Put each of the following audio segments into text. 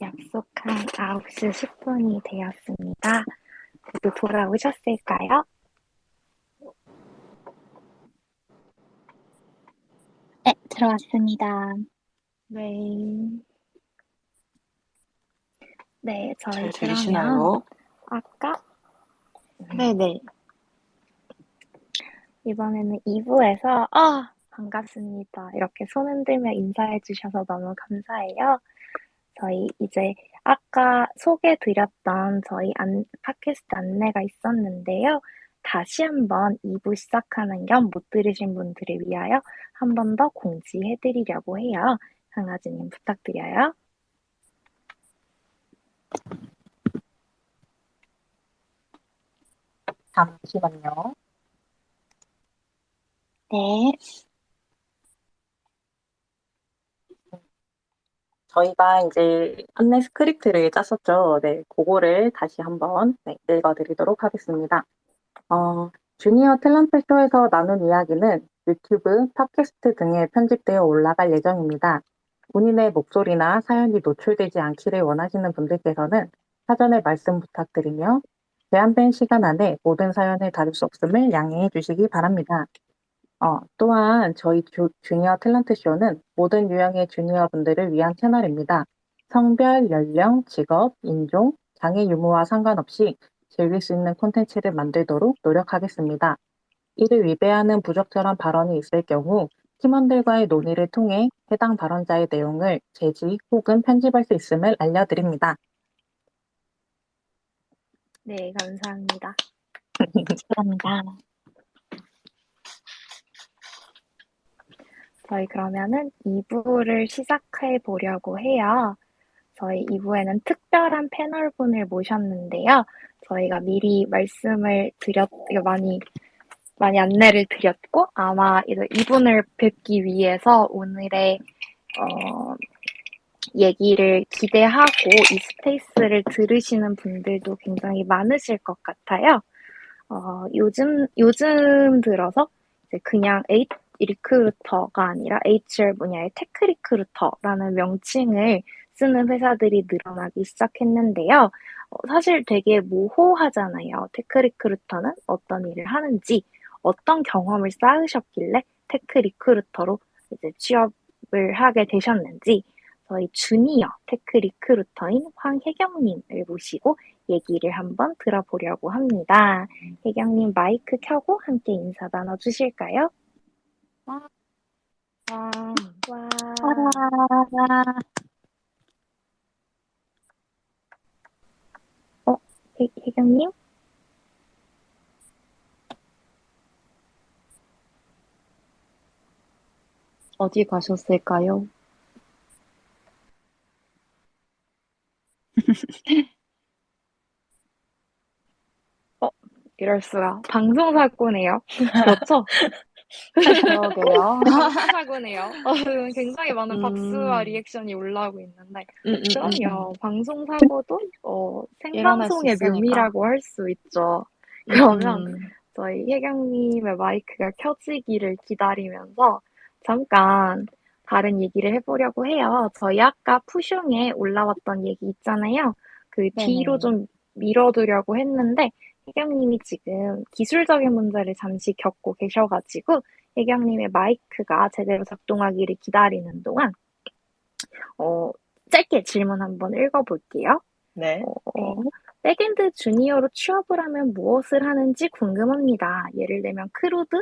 약속한 9시 10분이 되었습니다. 모두 돌아오셨을까요? 네, 들어왔습니다. 네. 네, 저희 잘 그러면 들리시나요? 아까 네네. 이번에는 2부에서 반갑습니다. 이렇게 손 흔들며 인사해 주셔서 너무 감사해요. 저희 이제 아까 소개 드렸던 저희 팟캐스트 안내가 있었는데요. 다시 한번 2부 시작하는 겸 못 들으신 분들을 위하여 한 번 더 공지해 드리려고 해요. 강아지님 부탁드려요. 잠시만요. 네, 저희가 이제 안내 스크립트를 짰었죠. 네, 그거를 다시 한번 읽어드리도록 하겠습니다. 주니어 탤런트 쇼에서 나눈 이야기는 유튜브, 팟캐스트 등에 편집되어 올라갈 예정입니다. 본인의 목소리나 사연이 노출되지 않기를 원하시는 분들께서는 사전에 말씀 부탁드리며 제한된 시간 안에 모든 사연을 다룰 수 없음을 양해해 주시기 바랍니다. 또한 저희 주니어 탤런트 쇼는 모든 유형의 주니어 분들을 위한 채널입니다. 성별, 연령, 직업, 인종, 장애 유무와 상관없이 즐길 수 있는 콘텐츠를 만들도록 노력하겠습니다. 이를 위배하는 부적절한 발언이 있을 경우 팀원들과의 논의를 통해 해당 발언자의 내용을 제지 혹은 편집할 수 있음을 알려드립니다. 네, 감사합니다. 감사합니다. 저희 그러면은 2부를 시작해 보려고 해요. 저희 2부에는 특별한 패널분을 모셨는데요. 저희가 미리 말씀을 많이 안내를 드렸고, 아마 이제 이분을 뵙기 위해서 오늘의, 얘기를 기대하고 이 스페이스를 들으시는 분들도 굉장히 많으실 것 같아요. 요즘 들어서 이제 그냥 리크루터가 아니라 HR 분야의 테크 리크루터라는 명칭을 쓰는 회사들이 늘어나기 시작했는데요. 사실 되게 모호하잖아요. 테크 리크루터는 어떤 일을 하는지, 어떤 경험을 쌓으셨길래 테크 리크루터로 이제 취업을 하게 되셨는지, 저희 주니어 테크 리크루터인 황혜경님을 모시고 얘기를 한번 들어보려고 합니다. 혜경님 마이크 켜고 함께 인사 나눠주실까요? 와, 와, 와, 혜경님? 어디 가셨을까요? 어, 이럴 수가. 방송사고네요. 그렇죠? 그러게요. 방송사고네요. 굉장히 많은 박수와 음, 리액션이 올라오고 있는데, 음, 음, 음. 그럼요. 방송사고도 일어날 수 생방송의 있으니까. 묘미라고 할 수 있죠. 음, 그러면 음. 저희 혜경님의 마이크가 켜지기를 기다리면서 잠깐 다른 얘기를 해보려고 해요. 저희 아까 푸슝에 올라왔던 얘기 있잖아요. 그 뒤로 네네. 좀 밀어두려고 했는데 혜경님이 지금 기술적인 문제를 잠시 겪고 계셔가지고 혜경님의 마이크가 제대로 작동하기를 기다리는 동안 어, 짧게 질문 한번 읽어볼게요. 네. 어, 네. 백엔드 주니어로 취업을 하면 무엇을 하는지 궁금합니다. 예를 들면 크루드,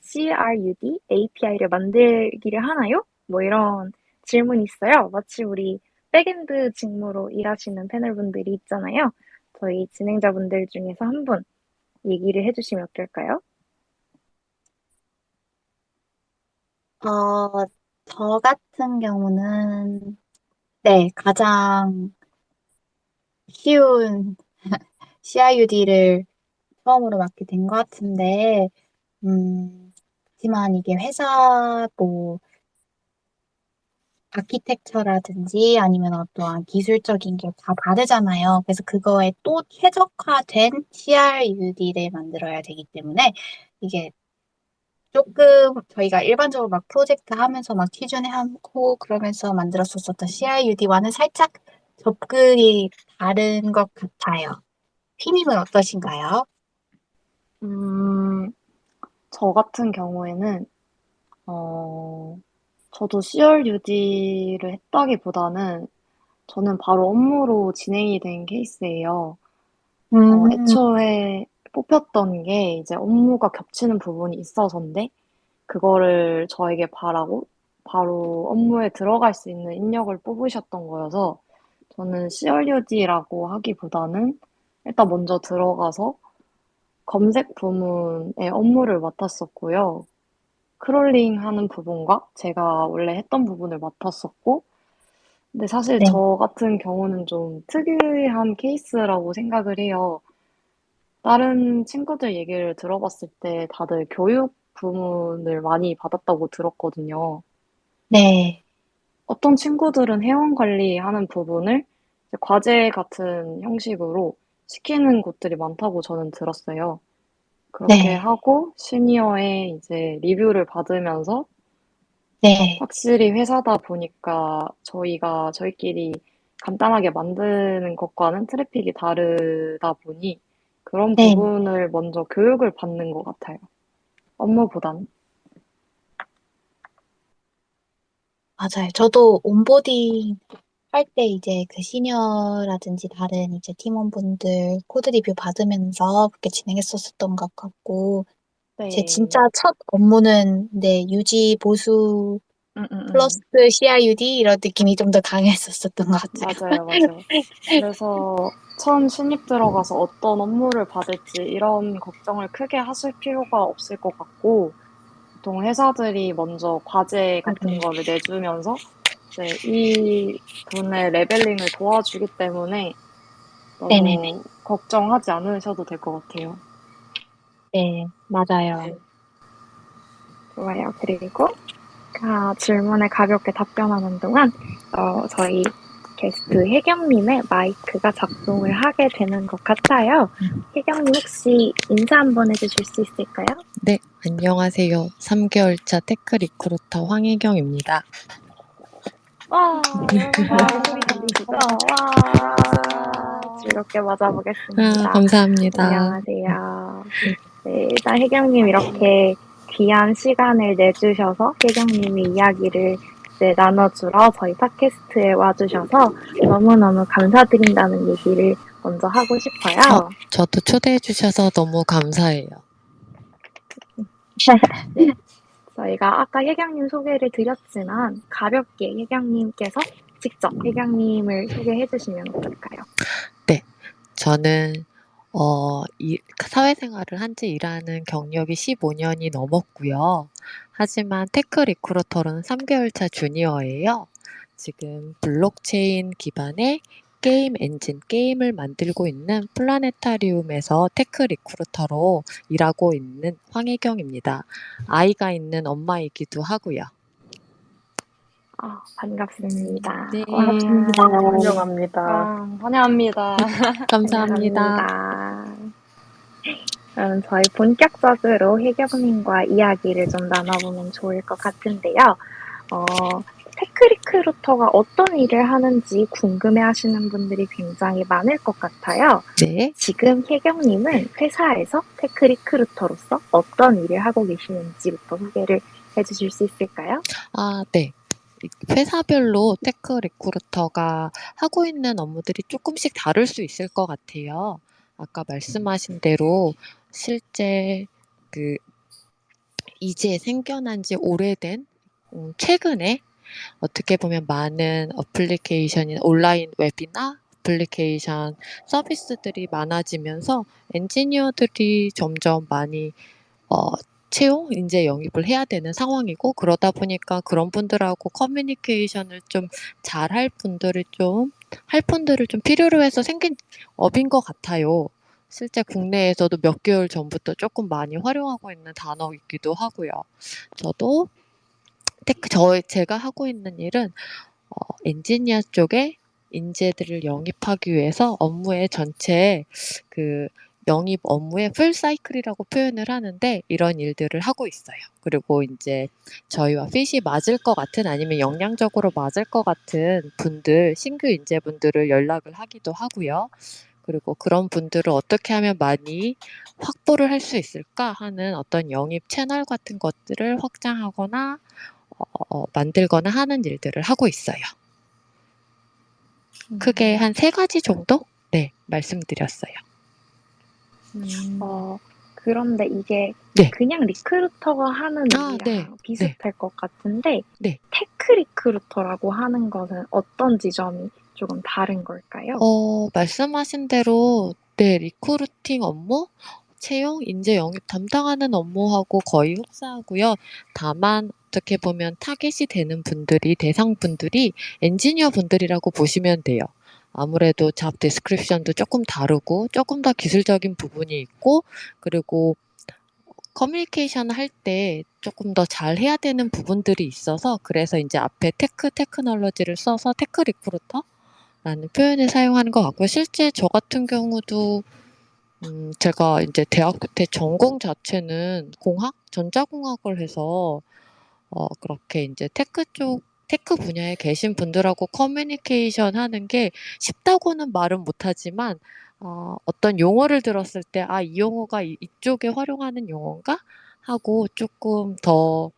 CRUD, API를 만들기를 하나요? 뭐 이런 질문이 있어요. 마치 우리 백엔드 직무로 일하시는 패널분들이 있잖아요. 저희 진행자분들 중에서 한 분 얘기를 해주시면 어떨까요? 어, 저 같은 경우는, 네, 가장 쉬운 CIUD를 처음으로 맡게 된 것 같은데, 하지만 이게 회사, 뭐, 아키텍처라든지 아니면 어떠한 기술적인 게 다 다르잖아요. 그래서 그거에 또 최적화된 CRUD를 만들어야 되기 때문에 이게 조금 저희가 일반적으로 막 프로젝트 하면서 막 퀴즈내 하고 그러면서 만들었었던 CRUD와는 살짝 접근이 다른 것 같아요. 피님은 어떠신가요? 음, 저 같은 경우에는, 어, 저도 CRUD를 했다기보다는 저는 바로 업무로 진행이 된 케이스예요. 음, 애초에 뽑혔던 게 이제 업무가 겹치는 부분이 있어서인데, 그거를 저에게 바라고 바로 업무에 들어갈 수 있는 인력을 뽑으셨던 거여서 저는 CRUD라고 하기보다는 일단 먼저 들어가서 검색 부문의 업무를 맡았었고요. 크롤링 하는 부분과 제가 원래 했던 부분을 맡았었고, 근데 사실 네, 저 같은 경우는 좀 특이한 케이스라고 생각을 해요. 다른 친구들 얘기를 들어봤을 때 다들 교육 부문을 많이 받았다고 들었거든요. 네, 어떤 친구들은 회원 관리하는 부분을 이제 과제 같은 형식으로 시키는 곳들이 많다고 저는 들었어요. 그렇게 네, 하고 시니어의 이제 리뷰를 받으면서 네, 확실히 회사다 보니까 저희끼리 간단하게 만드는 것과는 트래픽이 다르다 보니 그런 네, 부분을 먼저 교육을 받는 것 같아요. 업무보다는. 맞아요. 저도 온보딩 할 때 이제 그 시니어라든지 다른 이제 팀원분들 코드 리뷰 받으면서 그렇게 진행했었던 것 같고, 제 네. 진짜 첫 업무는 네, 유지 보수 음, 음, 플러스 음. CRUD 이런 느낌이 좀 더 강했었던 것 같아요. 맞아요, 맞아요. 그래서 처음 신입 들어가서 어떤 업무를 받을지 이런 걱정을 크게 하실 필요가 없을 것 같고, 보통 회사들이 먼저 과제 같은 맞아요. 거를 내주면서 이제 이 분의 레벨링을 도와주기 때문에 네네네. 너무 걱정하지 않으셔도 될 것 같아요. 네, 맞아요. 네. 좋아요. 그리고 질문에 가볍게 답변하는 동안 저희 게스트 혜경님의 마이크가 작동을 하게 되는 것 같아요. 혜경님 혹시 인사 한번 해주실 수 있을까요? 네, 안녕하세요. 3개월차 테크 리크루터 황혜경입니다. 와, 여러분 와, 마이크 소리 들리시죠? 와, 즐겁게 맞아보겠습니다. 감사합니다. 안녕하세요. 네, 일단 혜경님 이렇게 귀한 시간을 내주셔서 혜경님의 이야기를 나눠주러 저희 팟캐스트에 와주셔서 너무너무 감사드린다는 얘기를 먼저 하고 싶어요. 저도 초대해 주셔서 너무 감사해요. 네, 저희가 아까 혜경님 소개를 드렸지만 가볍게 혜경님께서 직접 혜경님을 소개해 주시면 어떨까요? 네, 저는 사회생활을 한 지 일하는 경력이 15년이 넘었고요. 하지만 테크 리크루터로는 3개월차 주니어예요. 지금 블록체인 기반의 게임 엔진, 게임을 만들고 있는 플라네타리움에서 테크 리크루터로 일하고 있는 황혜경입니다. 아이가 있는 엄마이기도 하고요. 반갑습니다. 네, 와, 환영합니다. 환영합니다. 감사합니다. 환영합니다. 그럼 저희 본격적으로 혜경님과 이야기를 좀 나눠보면 좋을 것 같은데요. 어, 테크리크루터가 어떤 일을 하는지 궁금해 하시는 분들이 굉장히 많을 것 같아요. 네. 지금 혜경님은 회사에서 테크리크루터로서 어떤 일을 하고 계시는지부터 소개를 해주실 수 있을까요? 네. 회사별로 테크 리크루터가 하고 있는 업무들이 조금씩 다를 수 있을 것 같아요. 아까 말씀하신 대로 실제 그 이제 생겨난 지 오래된 최근에 어떻게 보면 많은 어플리케이션이 온라인 웹이나 어플리케이션 서비스들이 많아지면서 엔지니어들이 점점 많이 어 채용, 인재 영입을 해야 되는 상황이고, 그러다 보니까 그런 분들하고 커뮤니케이션을 좀 할 분들을 좀 필요로 해서 생긴 업인 것 같아요. 실제 국내에서도 몇 개월 전부터 조금 많이 활용하고 있는 단어이기도 하고요. 저도 제가 하고 있는 일은 엔지니어 쪽에 인재들을 영입하기 위해서 업무의 전체 그 영입 업무의 풀 사이클이라고 표현을 하는데 이런 일들을 하고 있어요. 그리고 이제 저희와 핏이 맞을 것 같은 아니면 역량적으로 맞을 것 같은 분들, 신규 인재분들을 연락을 하기도 하고요. 그리고 그런 분들을 어떻게 하면 많이 확보를 할 수 있을까 하는 어떤 영입 채널 같은 것들을 확장하거나 만들거나 하는 일들을 하고 있어요. 크게 한 3가지 정도? 네, 말씀드렸어요. 그런데 이게 네. 그냥 리크루터가 하는 아, 네. 일이랑 비슷할 것 같은데 네. 테크 리크루터라고 하는 것은 어떤 지점이 조금 다른 걸까요? 말씀하신 대로 네, 리크루팅 업무, 채용, 인재 영입 담당하는 업무하고 거의 흡사하고요. 다만 어떻게 보면 타겟이 되는 분들이 대상분들이 엔지니어 분들이라고 보시면 돼요. 아무래도 잡 디스크립션도 조금 다르고 조금 더 기술적인 부분이 있고 그리고 커뮤니케이션 할 때 조금 더 잘해야 되는 부분들이 있어서 그래서 이제 앞에 테크놀로지를 써서 테크 리크루터라는 표현을 사용하는 것 같고요. 실제 저 같은 경우도 제가 이제 대학교 때 전공 자체는 전자공학을 해서 그렇게 이제 테크 분야에 계신 분들하고 커뮤니케이션 하는 게 쉽다고는 말은 못하지만 어떤 용어를 들었을 때 이 용어가 이쪽에 활용하는 용어인가? 하고 조금 더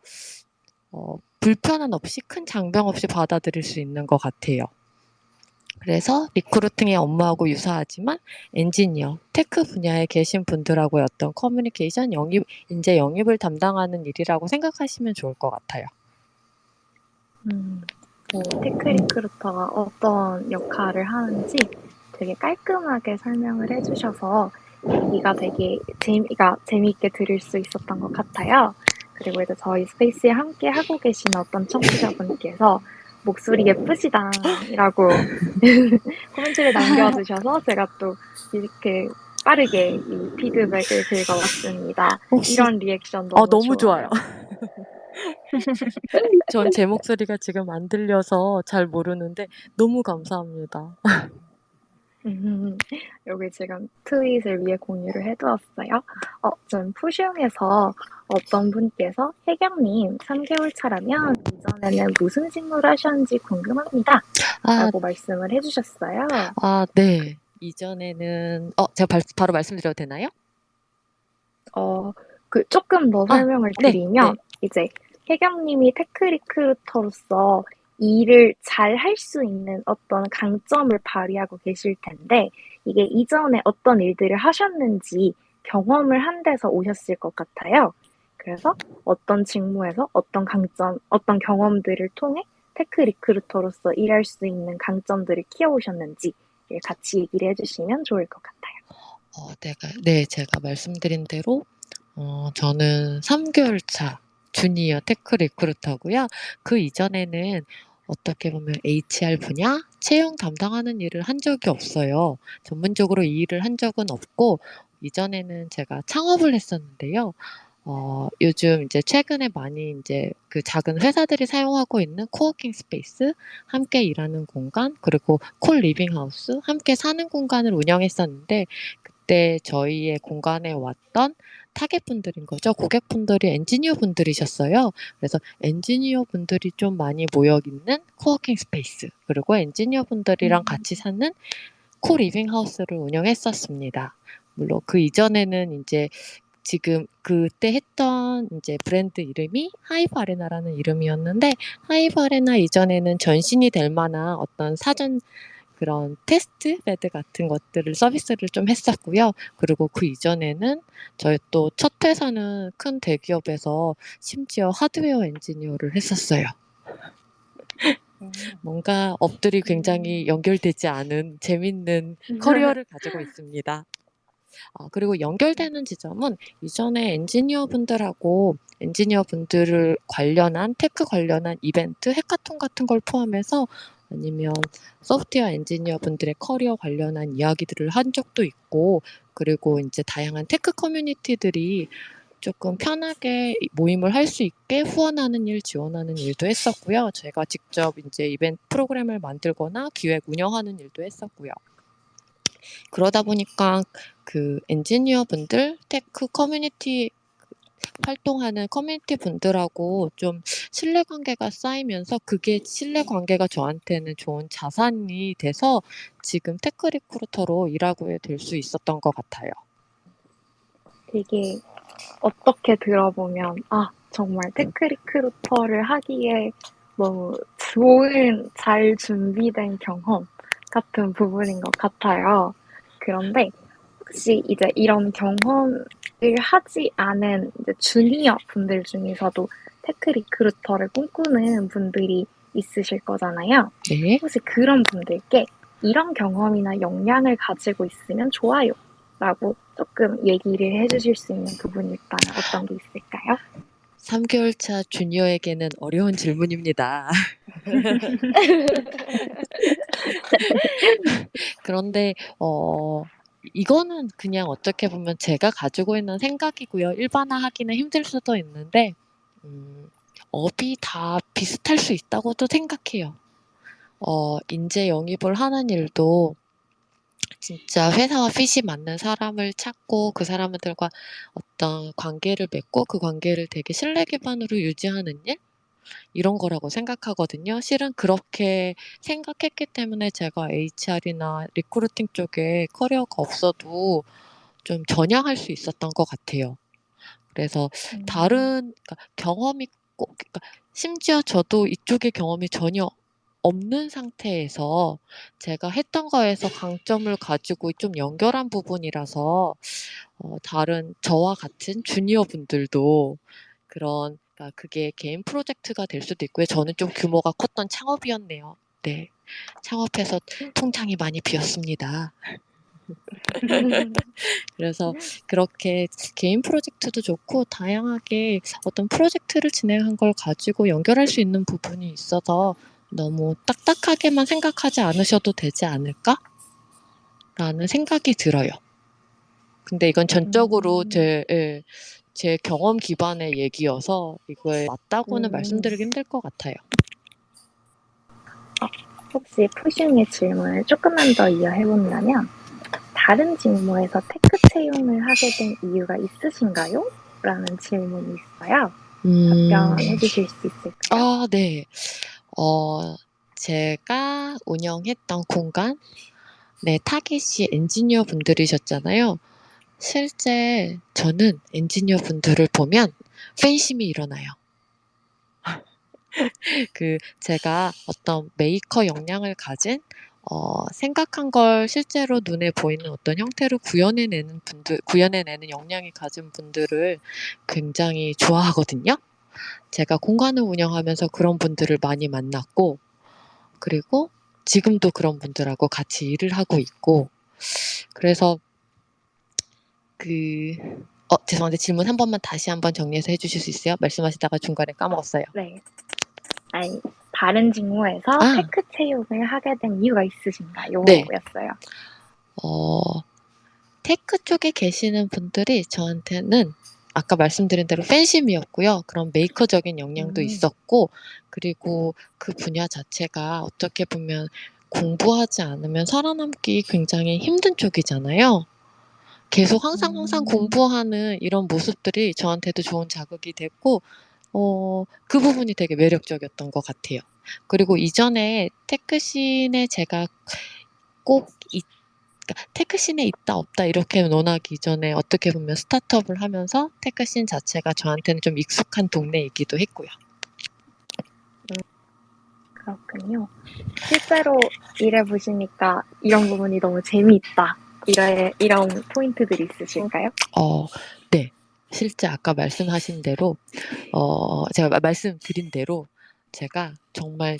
불편함 없이 큰 장벽 없이 받아들일 수 있는 것 같아요. 그래서 리크루팅의 업무하고 유사하지만 엔지니어, 테크 분야에 계신 분들하고의 어떤 커뮤니케이션, 인재 영입을 담당하는 일이라고 생각하시면 좋을 것 같아요. 테크 리크루터가 어떤 역할을 하는지 되게 깔끔하게 설명을 해주셔서 얘기가 되게 재미있게 들을 수 있었던 것 같아요. 그리고 이제 저희 스페이스에 함께 하고 계신 어떤 청취자분께서 목소리 예쁘시다라고 코멘트를 남겨주셔서 제가 또 이렇게 빠르게 이 피드백을 긁어봤습니다. 이런 리액션 너무 좋아요. 전 제 목소리가 지금 안 들려서 잘 모르는데 너무 감사합니다. 여기 지금 트윗을 위에 공유를 해두었어요. 전 푸슝에서 어떤 분께서 혜경님 3개월 차라면 이전에는 무슨 직무를 하셨는지 궁금합니다. 라고 말씀을 해주셨어요. 네. 이전에는 제가 바로 말씀드려도 되나요? 조금 더 설명을 드리면 이제 혜경님이 테크 리크루터로서 일을 잘 할 수 있는 어떤 강점을 발휘하고 계실 텐데 이게 이전에 어떤 일들을 하셨는지 경험을 한 데서 오셨을 것 같아요. 그래서 어떤 직무에서 어떤 강점, 어떤 경험들을 통해 테크 리크루터로서 일할 수 있는 강점들을 키워오셨는지 같이 얘기를 해주시면 좋을 것 같아요. 제가 말씀드린 대로 저는 3개월 차 주니어 테크 리크루터고요. 그 이전에는 어떻게 보면 HR 분야 채용 담당하는 일을 한 적이 없어요. 전문적으로 이 일을 한 적은 없고 이전에는 제가 창업을 했었는데요. 요즘 이제 최근에 많이 이제 그 작은 회사들이 사용하고 있는 코워킹 스페이스, 함께 일하는 공간, 그리고 콜 리빙 하우스, 함께 사는 공간을 운영했었는데 그때 저희의 공간에 왔던 타겟분들인 거죠. 고객분들이 엔지니어 분들이셨어요. 그래서 엔지니어 분들이 좀 많이 모여 있는 코워킹 스페이스, 그리고 엔지니어 분들이랑 같이 사는 코 리빙 하우스를 운영했었습니다. 물론 그 이전에는 이제 지금 그때 했던 이제 브랜드 이름이 하이브 아레나라는 이름이었는데 하이브 아레나 이전에는 전신이 될 만한 어떤 사전 그런 테스트 베드 같은 것들을 서비스를 좀 했었고요. 그리고 그 이전에는 저희 또 첫 회사는 큰 대기업에서 심지어 하드웨어 엔지니어를 했었어요. 뭔가 업들이 굉장히 연결되지 않은 재밌는 커리어를 가지고 있습니다. 그리고 연결되는 지점은 이전에 엔지니어 분들을 관련한 테크 관련한 이벤트, 해카톤 같은 걸 포함해서 아니면 소프트웨어 엔지니어 분들의 커리어 관련한 이야기들을 한 적도 있고 그리고 이제 다양한 테크 커뮤니티들이 조금 편하게 모임을 할 수 있게 후원하는 일, 지원하는 일도 했었고요. 제가 직접 이제 이벤트 프로그램을 만들거나 기획 운영하는 일도 했었고요. 그러다 보니까 그 엔지니어 분들, 테크 커뮤니티 활동하는 커뮤니티 분들하고 좀 신뢰 관계가 쌓이면서 그게 신뢰 관계가 저한테는 좋은 자산이 돼서 지금 테크 리크루터로 일하게 될 수 있었던 것 같아요. 되게 어떻게 들어보면, 아, 정말 테크 리크루터를 하기에 너무 좋은, 잘 준비된 경험 같은 부분인 것 같아요. 그런데 혹시 이제 이런 경험을 하지 않은 이제 주니어 분들 중에서도 테크 리크루터를 꿈꾸는 분들이 있으실 거잖아요. 네. 혹시 그런 분들께 이런 경험이나 역량을 가지고 있으면 좋아요. 라고 조금 얘기를 해주실 수 있는 부분이 있다면 어떤 게 있을까요? 3개월 차 주니어에게는 어려운 질문입니다. 그런데 이거는 그냥 어떻게 보면 제가 가지고 있는 생각이고요. 일반화하기는 힘들 수도 있는데 업이 다 비슷할 수 있다고도 생각해요. 인재 영입을 하는 일도 진짜 회사와 핏이 맞는 사람을 찾고 그 사람들과 어떤 관계를 맺고 그 관계를 되게 신뢰 기반으로 유지하는 일? 이런 거라고 생각하거든요. 실은 그렇게 생각했기 때문에 제가 HR이나 리크루팅 쪽에 커리어가 없어도 좀 전향할 수 있었던 것 같아요. 그래서 그러니까 경험이 그러니까 심지어 저도 이쪽에 경험이 전혀 없는 상태에서 제가 했던 거에서 강점을 가지고 좀 연결한 부분이라서 다른 저와 같은 주니어 분들도 그러니까 그게 개인 프로젝트가 될 수도 있고요. 저는 좀 규모가 컸던 창업이었네요. 네. 창업해서 통장이 많이 비었습니다. 그래서 그렇게 개인 프로젝트도 좋고 다양하게 어떤 프로젝트를 진행한 걸 가지고 연결할 수 있는 부분이 있어서 너무 딱딱하게만 생각하지 않으셔도 되지 않을까? 라는 생각이 들어요. 근데 이건 전적으로 제 경험 기반의 얘기여서 이걸 맞다고는 말씀드리기 힘들 것 같아요. 혹시 푸슝의 질문을 조금만 더 이어해본다면, 다른 직무에서 테크 채용을 하게 된 이유가 있으신가요? 라는 질문이 있어요. 답변해 주실 수 있을까요? 네. 제가 운영했던 공간, 네, 타깃이 엔지니어 분들이셨잖아요. 실제 저는 엔지니어 분들을 보면 팬심이 일어나요. 제가 어떤 메이커 역량을 가진 생각한 걸 실제로 눈에 보이는 어떤 형태로 구현해내는 역량이 가진 분들을 굉장히 좋아하거든요. 제가 공간을 운영하면서 그런 분들을 많이 만났고, 그리고 지금도 그런 분들하고 같이 일을 하고 있고, 그래서 죄송한데 질문 한 번만 다시 한번 정리해서 해주실 수 있어요? 말씀하시다가 중간에 까먹었어요. 네. 아니, 다른 직무에서 테크 채용을 하게 된 이유가 있으신가요? 네. 였어요. 테크 쪽에 계시는 분들이 저한테는 아까 말씀드린 대로 팬심이었고요. 그런 메이커적인 역량도 있었고, 그리고 그 분야 자체가 어떻게 보면 공부하지 않으면 살아남기 굉장히 힘든 쪽이잖아요. 계속 항상 공부하는 이런 모습들이 저한테도 좋은 자극이 됐고, 그 부분이 되게 매력적이었던 것 같아요. 그리고 이전에 테크씬에 제가 꼭 그러니까 테크씬에 있다 없다 이렇게 논하기 이전에 어떻게 보면 스타트업을 하면서 테크씬 자체가 저한테는 좀 익숙한 동네이기도 했고요. 그렇군요. 실제로 일해보시니까 이런 부분이 너무 재미있다. 이런 포인트들이 있으실까요? 네. 실제 아까 말씀하신 대로, 제가 말씀드린 대로 정말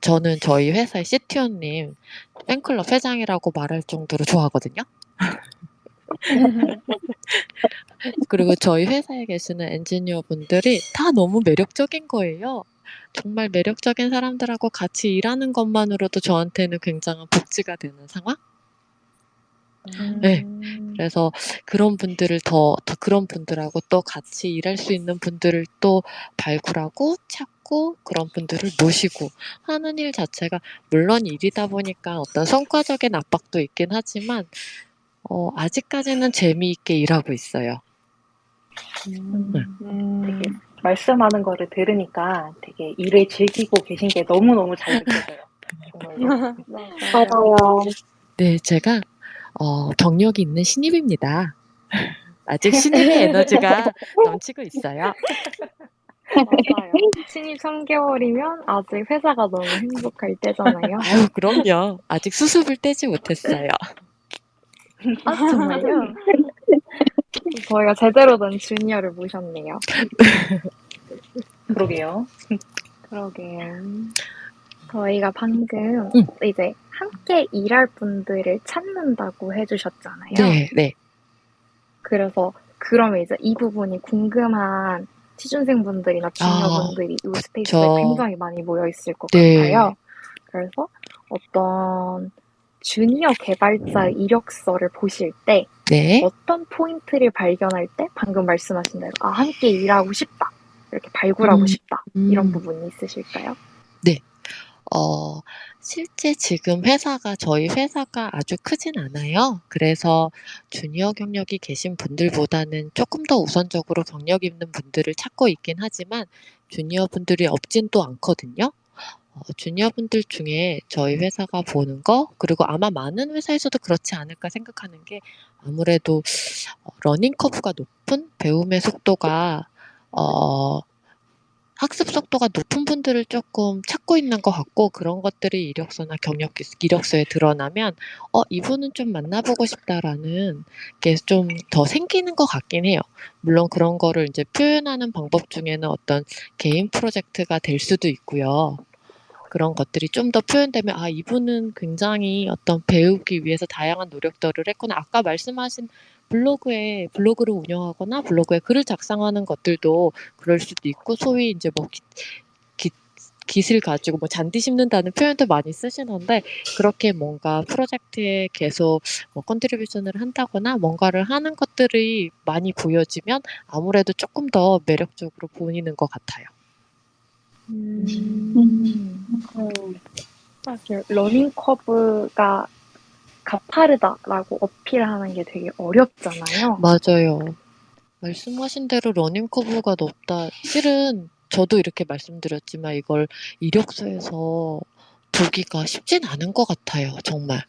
저는 저희 회사의 CTO님 팬클럽 회장이라고 말할 정도로 좋아하거든요. 그리고 저희 회사에 계시는 엔지니어 분들이 다 너무 매력적인 거예요. 정말 매력적인 사람들하고 같이 일하는 것만으로도 저한테는 굉장한 복지가 되는 상황? 네. 그래서 그런 분들을 그런 분들하고 또 같이 일할 수 있는 분들을 또 발굴하고 찾고 하고 그런 분들을 모시고 하는 일 자체가 물론 일이다 보니까 어떤 성과적인 압박도 있긴 하지만 아직까지는 재미있게 일하고 있어요. 네. 되게 말씀하는 거를 들으니까 되게 일을 즐기고 계신 게 너무너무 잘 느껴져요. 정말로. 맞아요. 네, 제가 경력이 있는 신입입니다. 아직 신입의 에너지가 넘치고 있어요. 맞아요. 신입 3개월이면 아직 회사가 너무 행복할 때잖아요. 아유, 그럼요. 아직 수습을 떼지 못했어요. 아, 정말요? 저희가 제대로 된 주니어를 모셨네요. 그러게요. 그러게요. 저희가 방금 응. 이제 함께 일할 분들을 찾는다고 해주셨잖아요. 네, 네. 그래서 그러면 이제 이 부분이 궁금한 취준생분들이나 주니어분들이 이 스페이스에 그쵸. 굉장히 많이 모여 있을 것 네. 같아요. 그래서 어떤 주니어 개발자 이력서를 보실 때 네. 어떤 포인트를 발견할 때 방금 말씀하신 대로 함께 일하고 싶다. 이렇게 발굴하고 싶다. 이런 부분이 있으실까요? 실제 지금 저희 회사가 아주 크진 않아요. 그래서 주니어 경력이 계신 분들보다는 조금 더 우선적으로 경력 있는 분들을 찾고 있긴 하지만 주니어 분들이 없진 또 않거든요. 주니어 분들 중에 저희 회사가 보는 거, 그리고 아마 많은 회사에서도 그렇지 않을까 생각하는 게 아무래도 러닝 커브가 높은 배움의 속도가, 학습 속도가 높은 분들을 조금 찾고 있는 것 같고 그런 것들이 이력서나 이력서에 드러나면 이분은 좀 만나보고 싶다라는 게 좀 더 생기는 것 같긴 해요. 물론 그런 거를 이제 표현하는 방법 중에는 어떤 개인 프로젝트가 될 수도 있고요. 그런 것들이 좀 더 표현되면 이분은 굉장히 어떤 배우기 위해서 다양한 노력들을 했구나. 아까 말씀하신 블로그를 운영하거나 블로그에 글을 작성하는 것들도 그럴 수도 있고 소위 이제 뭐 깃을 가지고 뭐 잔디 심는다는 표현도 많이 쓰시는데 그렇게 뭔가 프로젝트에 계속 뭐 컨트리뷰션을 한다거나 뭔가를 하는 것들이 많이 보여지면 아무래도 조금 더 매력적으로 보이는 것 같아요. 사실 러닝 커브가 가파르다라고 어필하는 게 되게 어렵잖아요. 맞아요. 말씀하신 대로 러닝 커브가 높다. 실은 저도 이렇게 말씀드렸지만 이걸 이력서에서 보기가 쉽진 않은 것 같아요. 정말.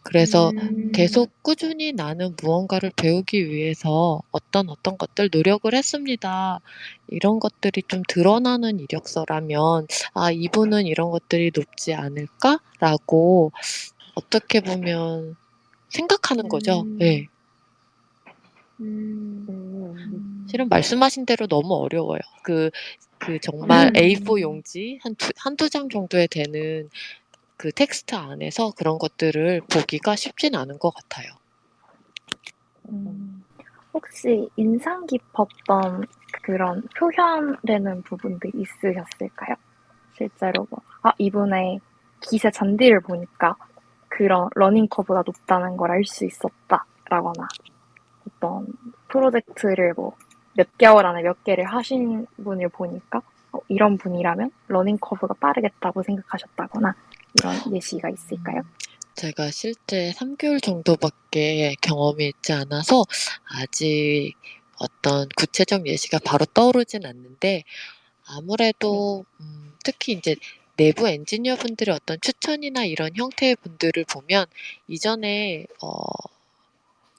그래서 계속 꾸준히 나는 무언가를 배우기 위해서 어떤 것들 노력을 했습니다. 이런 것들이 좀 드러나는 이력서라면 이분은 이런 것들이 높지 않을까라고 어떻게 보면 생각하는 거죠. 네. 실은 말씀하신 대로 너무 어려워요. 정말 A4 용지 한두 장 정도에 되는 그 텍스트 안에서 그런 것들을 보기가 쉽진 않은 것 같아요. 혹시 인상 깊었던 그런 표현되는 부분들 있으셨을까요? 실제로 이분의 기세 잔디를 보니까 그런 러닝 커브가 높다는 걸 알 수 있었다라거나 어떤 프로젝트를 몇 개월 안에 몇 개를 하신 분을 보니까 이런 분이라면 러닝 커브가 빠르겠다고 생각하셨다거나 이런 예시가 있을까요? 제가 실제 3개월 정도밖에 경험이 있지 않아서 아직 어떤 구체적 예시가 바로 떠오르진 않는데 아무래도 특히 이제 내부 엔지니어 분들의 어떤 추천이나 이런 형태의 분들을 보면 이전에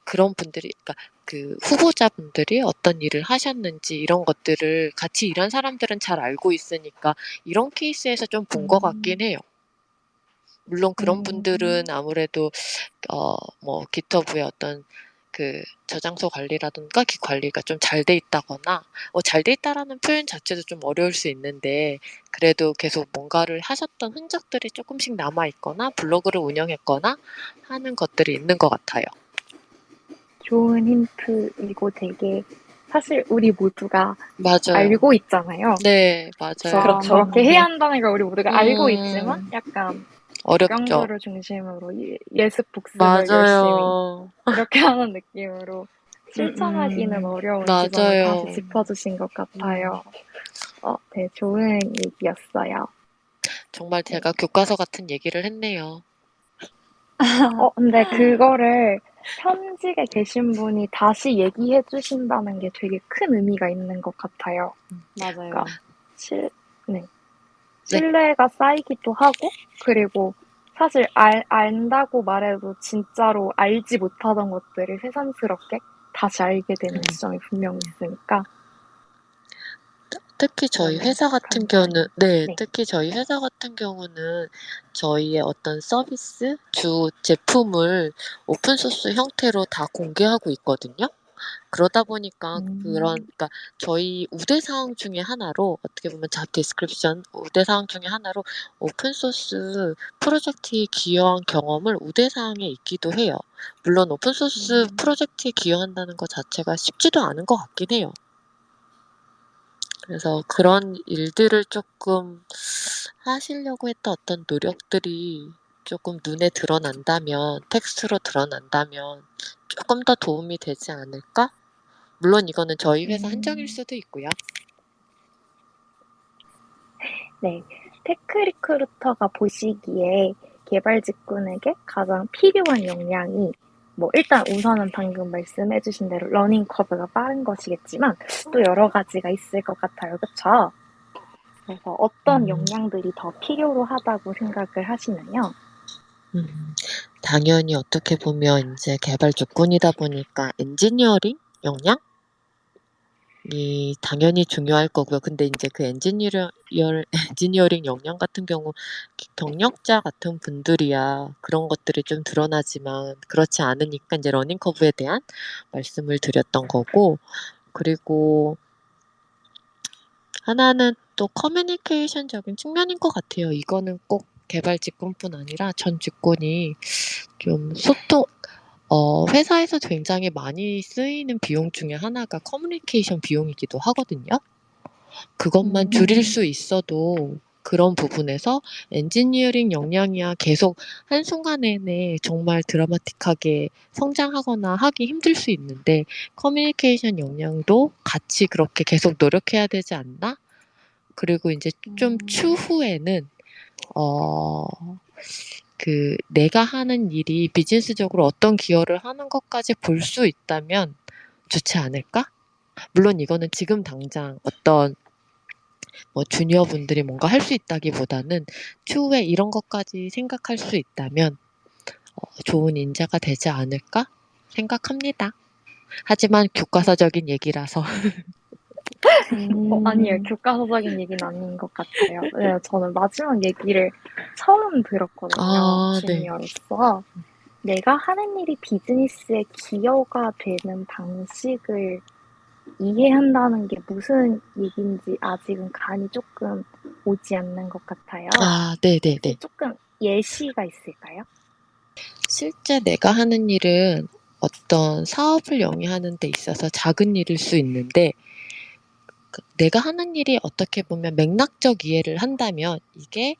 그런 분들이 그러니까 그 후보자분들이 어떤 일을 하셨는지 이런 것들을 같이 일한 사람들은 잘 알고 있으니까 이런 케이스에서 좀 본 것 같긴 해요. 물론 그런 분들은 아무래도 뭐 깃허브의 어떤 그 저장소 관리라든가 기 관리가 좀 잘 돼 있다거나 잘 돼 있다라는 표현 자체도 좀 어려울 수 있는데 그래도 계속 뭔가를 하셨던 흔적들이 조금씩 남아 있거나 블로그를 운영했거나 하는 것들이 있는 것 같아요. 좋은 힌트이고 되게 사실 우리 모두가 맞아요. 알고 있잖아요. 네, 맞아요. 그렇죠. 저렇게 해야 한다는 걸 우리 모두가 알고 있지만 약간 어렵죠. 명주를 중심으로 예습 복습을 열심히 맞아요. 이렇게 하는 느낌으로 실천하기는 어려운 지점을 맞아요. 다시 짚어주신 것 같아요. 되게 좋은 얘기였어요. 정말 제가 교과서 같은 얘기를 했네요. 근데 그거를 현직에 계신 분이 다시 얘기해 주신다는 게 되게 큰 의미가 있는 것 같아요. 맞아요. 그러니까 실, 네. 네. 신뢰가 쌓이기도 하고, 그리고 사실 안다고 말해도 진짜로 알지 못하던 것들을 새삼스럽게 다시 알게 되는 지점이 분명히 있으니까, 특히 저희 너무 회사 같은 감사해요. 경우는, 네, 네. 특히 저희 회사 같은 경우는 저희의 어떤 서비스, 주 제품을 오픈소스 형태로 다 공개하고 있거든요. 그러다 보니까 그러니까 저희 우대사항 중에 하나로 어떻게 보면 잡 디스크립션 우대사항 중에 하나로 오픈소스 프로젝트에 기여한 경험을 우대사항에 있기도 해요. 물론 오픈소스 프로젝트에 기여한다는 것 자체가 쉽지도 않은 것 같긴 해요. 그래서 그런 일들을 조금 하시려고 했던 어떤 노력들이 조금 눈에 드러난다면, 텍스트로 드러난다면 조금 더 도움이 되지 않을까? 물론 이거는 저희 회사 한정일 수도 있고요. 네. 테크 리크루터가 보시기에 개발 직군에게 가장 필요한 역량이 일단 우선은 방금 말씀해 주신 대로 러닝 커브가 빠른 것이겠지만 또 여러 가지가 있을 것 같아요. 그쵸? 그래서 어떤 역량들이 더 필요로 하다고 생각을 하시나요? 당연히 어떻게 보면 이제 개발 직군이다 보니까 엔지니어링 역량이 당연히 중요할 거고요. 근데 이제 그 엔지니어링 역량 같은 경우 경력자 같은 분들이야 그런 것들이 좀 드러나지만 그렇지 않으니까 이제 러닝 커브에 대한 말씀을 드렸던 거고, 그리고 하나는 또 커뮤니케이션적인 측면인 것 같아요. 이거는 꼭 개발 직군뿐 아니라 전 직군이 좀 회사에서 굉장히 많이 쓰이는 비용 중에 하나가 커뮤니케이션 비용이기도 하거든요. 그것만 줄일 수 있어도 그런 부분에서 엔지니어링 역량이야 계속 한순간에 정말 드라마틱하게 성장하거나 하기 힘들 수 있는데 커뮤니케이션 역량도 같이 그렇게 계속 노력해야 되지 않나? 그리고 이제 좀 추후에는 내가 하는 일이 비즈니스적으로 어떤 기여를 하는 것까지 볼 수 있다면 좋지 않을까? 물론 이거는 지금 당장 어떤 주니어 분들이 뭔가 할 수 있다기보다는 추후에 이런 것까지 생각할 수 있다면 좋은 인재가 되지 않을까 생각합니다. 하지만 교과서적인 얘기라서. 아니에요. 교과서적인 얘기는 아닌 것 같아요. 네, 저는 마지막 얘기를 처음 들었거든요. 아, 네. 주니어로서. 내가 하는 일이 비즈니스에 기여가 되는 방식을 이해한다는 게 무슨 얘기인지 아직은 감이 조금 오지 않는 것 같아요. 아, 네네네. 혹시 조금 예시가 있을까요? 실제 내가 하는 일은 어떤 사업을 영위하는 데 있어서 작은 일일 수 있는데 내가 하는 일이 어떻게 보면 맥락적 이해를 한다면 이게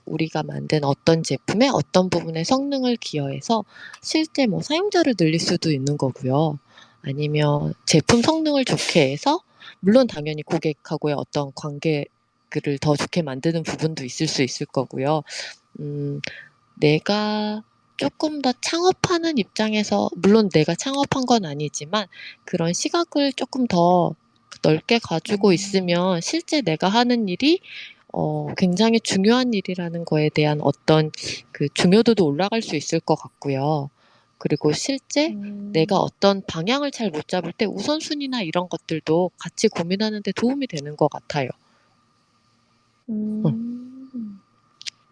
우리가 만든 어떤 제품의 어떤 부분에 성능을 기여해서 실제 사용자를 늘릴 수도 있는 거고요. 아니면 제품 성능을 좋게 해서 물론 당연히 고객하고의 어떤 관계를 더 좋게 만드는 부분도 있을 수 있을 거고요. 내가 조금 더 창업하는 입장에서 물론 내가 창업한 건 아니지만 그런 시각을 조금 더 넓게 가지고 있으면 실제 내가 하는 일이 굉장히 중요한 일이라는 거에 대한 어떤 그 중요도도 올라갈 수 있을 것 같고요. 그리고 실제 내가 어떤 방향을 잘 못 잡을 때 우선순위나 이런 것들도 같이 고민하는 데 도움이 되는 것 같아요.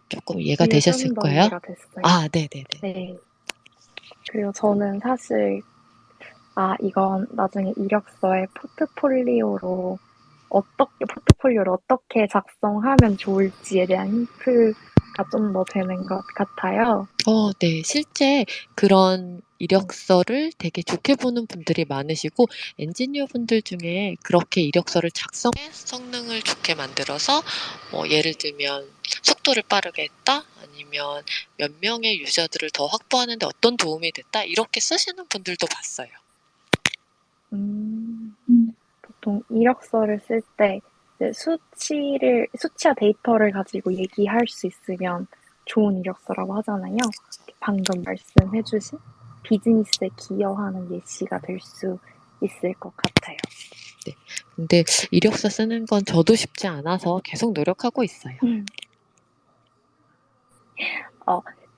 조금 이해가 이게 좀 더 되셨을까요? 이해가 됐어요. 아, 네네네. 네. 그리고 저는 사실 이건 나중에 이력서에 포트폴리오를 어떻게 작성하면 좋을지에 대한 힌트가 좀 더 되는 것 같아요. 네. 실제 그런 이력서를 되게 좋게 보는 분들이 많으시고 엔지니어 분들 중에 그렇게 이력서를 작성해 성능을 좋게 만들어서 예를 들면 속도를 빠르게 했다 아니면 몇 명의 유저들을 더 확보하는 데 어떤 도움이 됐다 이렇게 쓰시는 분들도 봤어요. 보통 이력서를 쓸 때 이제 수치와 데이터를 가지고 얘기할 수 있으면 좋은 이력서라고 하잖아요. 방금 말씀해주신 비즈니스에 기여하는 예시가 될 수 있을 것 같아요. 네. 근데 이력서 쓰는 건 저도 쉽지 않아서 계속 노력하고 있어요.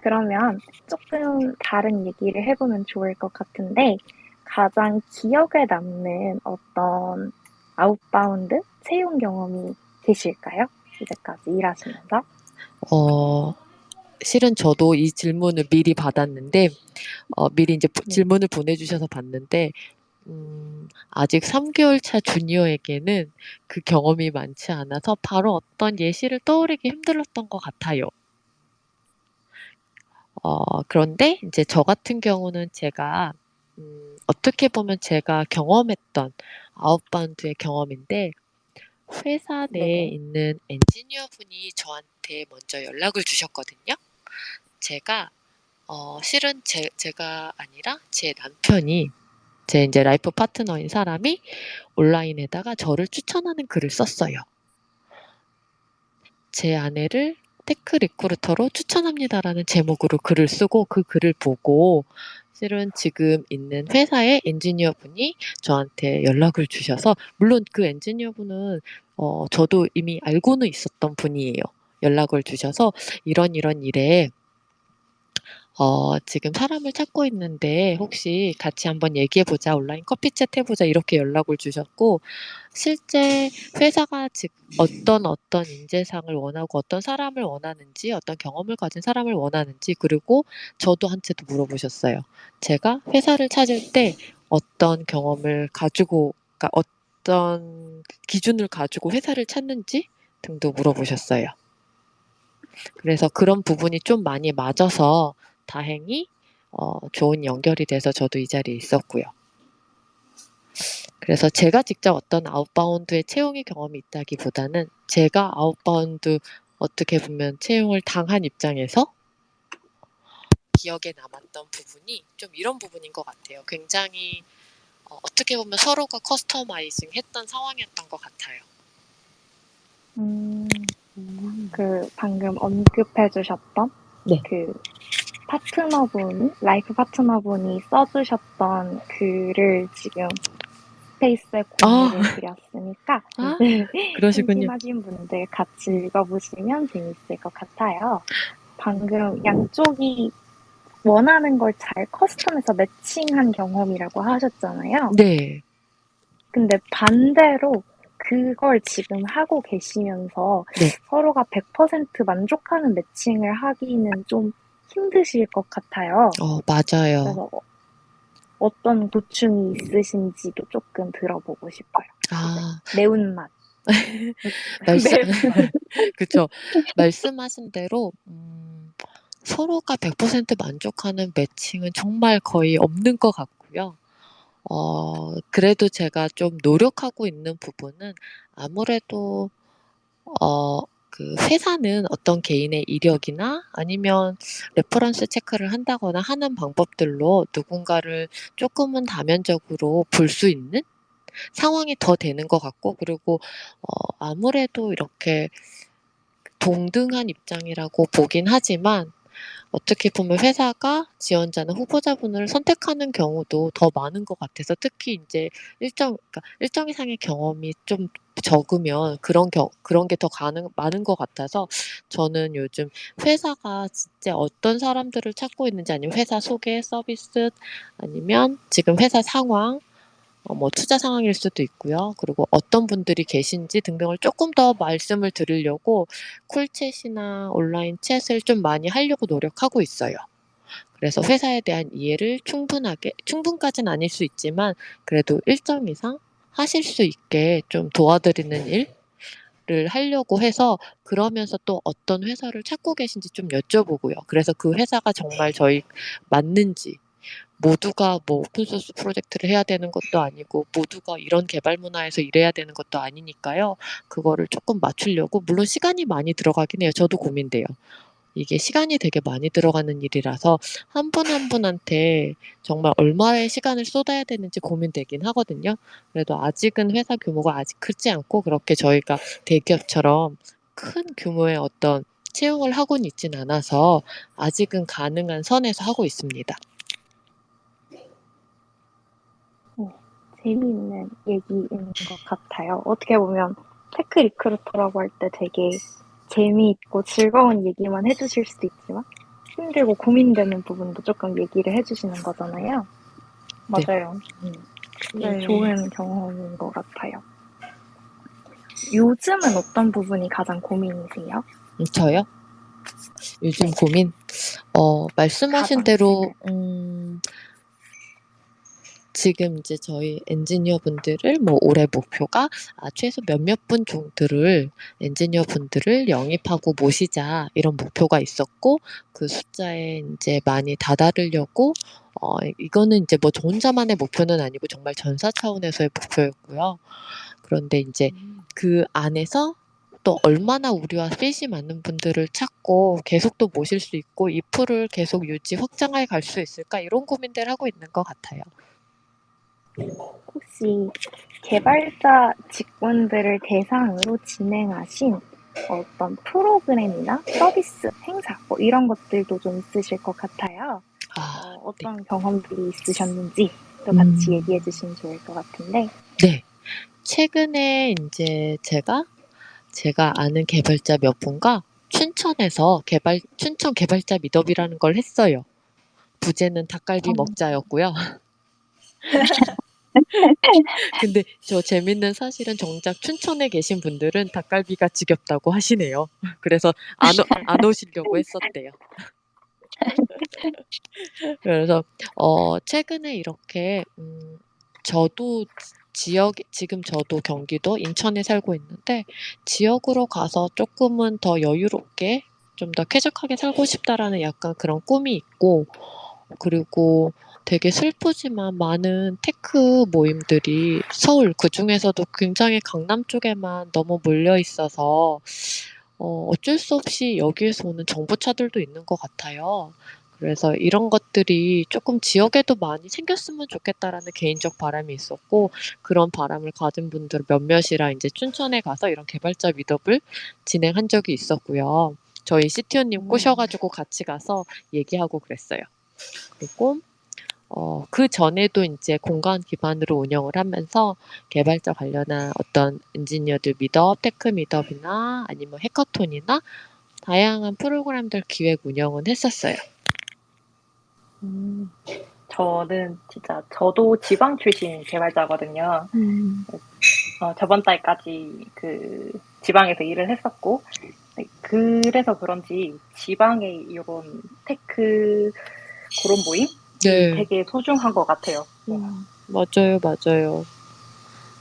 그러면 조금 다른 얘기를 해보면 좋을 것 같은데, 가장 기억에 남는 어떤 아웃바운드 채용 경험이 계실까요? 이제까지 일하시면서? 실은 저도 이 질문을 미리 받았는데, 미리 이제 네. 질문을 보내주셔서 봤는데, 아직 3개월 차 주니어에게는 그 경험이 많지 않아서 바로 어떤 예시를 떠오르기 힘들었던 것 같아요. 그런데 이제 저 같은 경우는 제가, 어떻게 보면 제가 경험했던 아웃바운드의 경험인데, 회사 내에 네네. 있는 엔지니어 분이 저한테 먼저 연락을 주셨거든요. 제가, 실은 제가 아니라 제 남편이, 제 이제 라이프 파트너인 사람이 온라인에다가 저를 추천하는 글을 썼어요. 제 아내를 테크 리크루터로 추천합니다라는 제목으로 글을 쓰고 그 글을 보고 실은 지금 있는 회사의 엔지니어 분이 저한테 연락을 주셔서 물론 그 엔지니어 분은 저도 이미 알고는 있었던 분이에요. 연락을 주셔서 이런 일에 지금 사람을 찾고 있는데 혹시 같이 한번 얘기해보자, 온라인 커피챗 해보자 이렇게 연락을 주셨고 실제 회사가 즉 어떤 인재상을 원하고 어떤 사람을 원하는지 어떤 경험을 가진 사람을 원하는지 그리고 저도 한테도 물어보셨어요. 제가 회사를 찾을 때 어떤 경험을 가지고 그러니까 어떤 기준을 가지고 회사를 찾는지 등도 물어보셨어요. 그래서 그런 부분이 좀 많이 맞아서 다행히 좋은 연결이 돼서 저도 이 자리에 있었고요. 그래서 제가 직접 어떤 아웃바운드의 채용의 경험이 있다기보다는 제가 아웃바운드 어떻게 보면 채용을 당한 입장에서 기억에 남았던 부분이 좀 이런 부분인 것 같아요. 굉장히 어떻게 보면 서로가 커스터마이징 했던 상황이었던 것 같아요. 그 방금 언급해 주셨던 네. 그 라이프 파트너분이 써주셨던 글을 지금 스페이스에 공유를 드렸으니까 그러시군요. 심심하신 분들 같이 읽어보시면 재밌을 것 같아요. 방금 양쪽이 원하는 걸 잘 커스텀해서 매칭한 경험이라고 하셨잖아요. 네. 근데 반대로 그걸 지금 하고 계시면서 네. 서로가 100% 만족하는 매칭을 하기는 좀 힘드실 것 같아요. 맞아요. 그래서 어떤 고충이 있으신지도 조금 들어보고 싶어요. 매운맛. 그쵸. 말씀하신 대로, 서로가 100% 만족하는 매칭은 정말 거의 없는 것 같고요. 그래도 제가 좀 노력하고 있는 부분은 아무래도, 그 회사는 어떤 개인의 이력이나 아니면 레퍼런스 체크를 한다거나 하는 방법들로 누군가를 조금은 다면적으로 볼 수 있는 상황이 더 되는 것 같고, 그리고, 아무래도 이렇게 동등한 입장이라고 보긴 하지만, 어떻게 보면 회사가 지원자나 후보자분을 선택하는 경우도 더 많은 것 같아서 특히 이제 그러니까 일정 이상의 경험이 좀 적으면 그런 게 더 많은 것 같아서 저는 요즘 회사가 진짜 어떤 사람들을 찾고 있는지 아니면 회사 소개, 서비스 아니면 지금 회사 상황 뭐 투자 상황일 수도 있고요. 그리고 어떤 분들이 계신지 등등을 조금 더 말씀을 드리려고 콜챗이나 온라인 챗을 좀 많이 하려고 노력하고 있어요. 그래서 회사에 대한 이해를 충분까지는 아닐 수 있지만 그래도 일정 이상 하실 수 있게 좀 도와드리는 일을 하려고 해서 그러면서 또 어떤 회사를 찾고 계신지 좀 여쭤보고요. 그래서 그 회사가 정말 저희 맞는지 모두가 뭐 오픈소스 프로젝트를 해야 되는 것도 아니고 모두가 이런 개발 문화에서 일해야 되는 것도 아니니까요. 그거를 조금 맞추려고 물론 시간이 많이 들어가긴 해요. 저도 고민돼요. 이게 시간이 되게 많이 들어가는 일이라서 한 분 한 분한테 정말 얼마의 시간을 쏟아야 되는지 고민되긴 하거든요. 그래도 아직은 회사 규모가 아직 크지 않고 그렇게 저희가 대기업처럼 큰 규모의 어떤 채용을 하고는 있진 않아서 아직은 가능한 선에서 하고 있습니다. 재미있는 얘기인 것 같아요. 어떻게 보면 테크 리크루터라고 할 때 되게 재미있고 즐거운 얘기만 해주실 수도 있지만 힘들고 고민되는 부분도 조금 얘기를 해주시는 거잖아요. 맞아요. 되게 네. 좋은 경험인 것 같아요. 요즘은 어떤 부분이 가장 고민이세요? 저요? 요즘 고민? 말씀하신 가장 대로, 지금 이제 저희 엔지니어분들을 올해 목표가 최소 몇몇 분 정도를 엔지니어분들을 영입하고 모시자 이런 목표가 있었고 그 숫자에 이제 많이 다다르려고 이거는 이제 뭐 저 혼자만의 목표는 아니고 정말 전사 차원에서의 목표였고요. 그런데 이제 그 안에서 또 얼마나 우리와 핏이 맞는 분들을 찾고 계속 또 모실 수 있고 이 풀을 계속 유지 확장해 갈 수 있을까 이런 고민들을 하고 있는 것 같아요. 혹시 개발자 직원들을 대상으로 진행하신 어떤 프로그램이나 서비스, 행사 뭐 이런 것들도 좀 있으실 것 같아요. 네. 어떤 경험들이 있으셨는지 또 같이 얘기해 주시면 좋을 것 같은데. 네. 최근에 이제 제가 아는 개발자 몇 분과 춘천에서 춘천 개발자 미더이라는 걸 했어요. 부제는 닭갈비 먹자였고요. 근데 저 재밌는 사실은 정작 춘천에 계신 분들은 닭갈비가 지겹다고 하시네요. 그래서 안 오시려고 했었대요. 그래서 최근에 이렇게 저도 지금 저도 경기도 인천에 살고 있는데 지역으로 가서 조금은 더 여유롭게 좀 더 쾌적하게 살고 싶다라는 약간 그런 꿈이 있고 그리고 되게 슬프지만 많은 테크 모임들이 서울 그중에서도 굉장히 강남 쪽에만 너무 몰려 있어서 어쩔 수 없이 여기에서 오는 정보차들도 있는 것 같아요. 그래서 이런 것들이 조금 지역에도 많이 생겼으면 좋겠다라는 개인적 바람이 있었고 그런 바람을 가진 분들 몇몇이랑 이제 춘천에 가서 이런 개발자 미더을 진행한 적이 있었고요. 저희 CTO님 꼬셔가지고 같이 가서 얘기하고 그랬어요. 그리고 그 전에도 이제 공간 기반으로 운영을 하면서 개발자 관련한 어떤 엔지니어들 미더업, 테크 미더업이나 아니면 해커톤이나 다양한 프로그램들 기획 운영은 했었어요. 저도 지방 출신 개발자거든요. 저번 달까지 지방에서 일을 했었고, 네, 그래서 그런지 지방의 이런 테크 그런 모임? 네. 되게 소중한 것 같아요. 맞아요.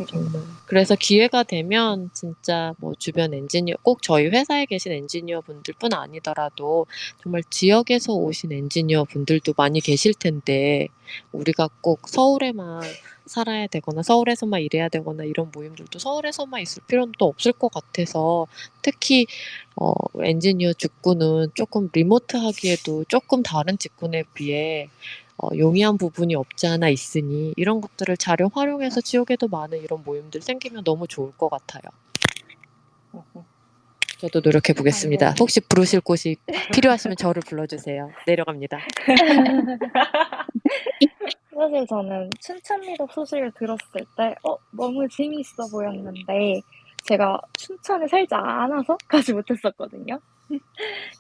정말. 그래서 기회가 되면 진짜 뭐 주변 엔지니어, 꼭 저희 회사에 계신 엔지니어 분들뿐 아니더라도 정말 지역에서 오신 엔지니어 분들도 많이 계실 텐데 우리가 꼭 서울에만 살아야 되거나 서울에서만 일해야 되거나 이런 모임들도 서울에서만 있을 필요는 또 없을 것 같아서 특히 엔지니어 직군은 조금 리모트 하기에도 조금 다른 직군에 비해 용이한 부분이 없지 않아 있으니 이런 것들을 잘 활용해서 지역에도 많은 이런 모임들 생기면 너무 좋을 것 같아요. 저도 노력해 보겠습니다. 혹시 부르실 곳이 필요하시면 저를 불러주세요. 내려갑니다. 사실 저는 춘천 미덕 소식을 들었을 때 너무 재미있어 보였는데 제가 춘천에 살지 않아서 가지 못했었거든요.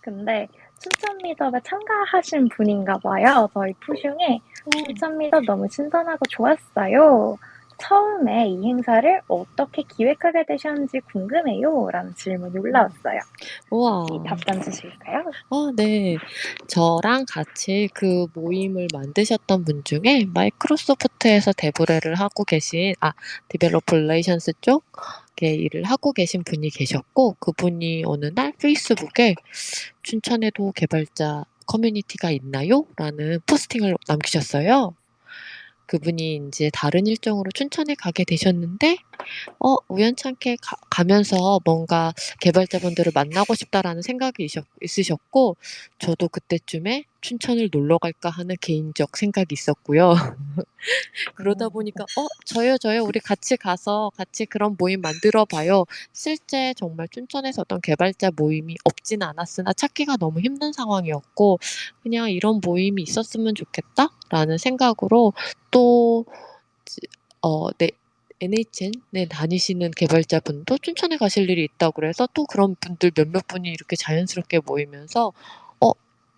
근데 춘천 미덕에 참가하신 분인가 봐요. 저희 푸슝에 춘천 미덕 너무 신선하고 좋았어요. 처음에 이 행사를 어떻게 기획하게 되셨는지 궁금해요. 라는 질문이 올라왔어요. 우와. 혹시 답변 주실까요? 네. 저랑 같이 그 모임을 만드셨던 분 중에 마이크로소프트에서 데브레를 하고 계신, 디벨로퍼 릴레이션스 쪽에 일을 하고 계신 분이 계셨고, 그분이 어느 날 페이스북에 춘천에도 개발자 커뮤니티가 있나요? 라는 포스팅을 남기셨어요. 그분이 이제 다른 일정으로 춘천에 가게 되셨는데 우연찮게 가면서 뭔가 개발자분들을 만나고 싶다라는 생각이 있으셨고, 저도 그때쯤에 춘천을 놀러 갈까 하는 개인적 생각이 있었고요. 그러다 보니까 저요 우리 같이 가서 같이 그런 모임 만들어 봐요. 실제 정말 춘천에서 어떤 개발자 모임이 없진 않았으나 찾기가 너무 힘든 상황이었고, 그냥 이런 모임이 있었으면 좋겠다라는 생각으로 또 네, NHN에 다니시는 개발자분도 춘천에 가실 일이 있다고 그래서 또 그런 분들 몇몇 분이 이렇게 자연스럽게 모이면서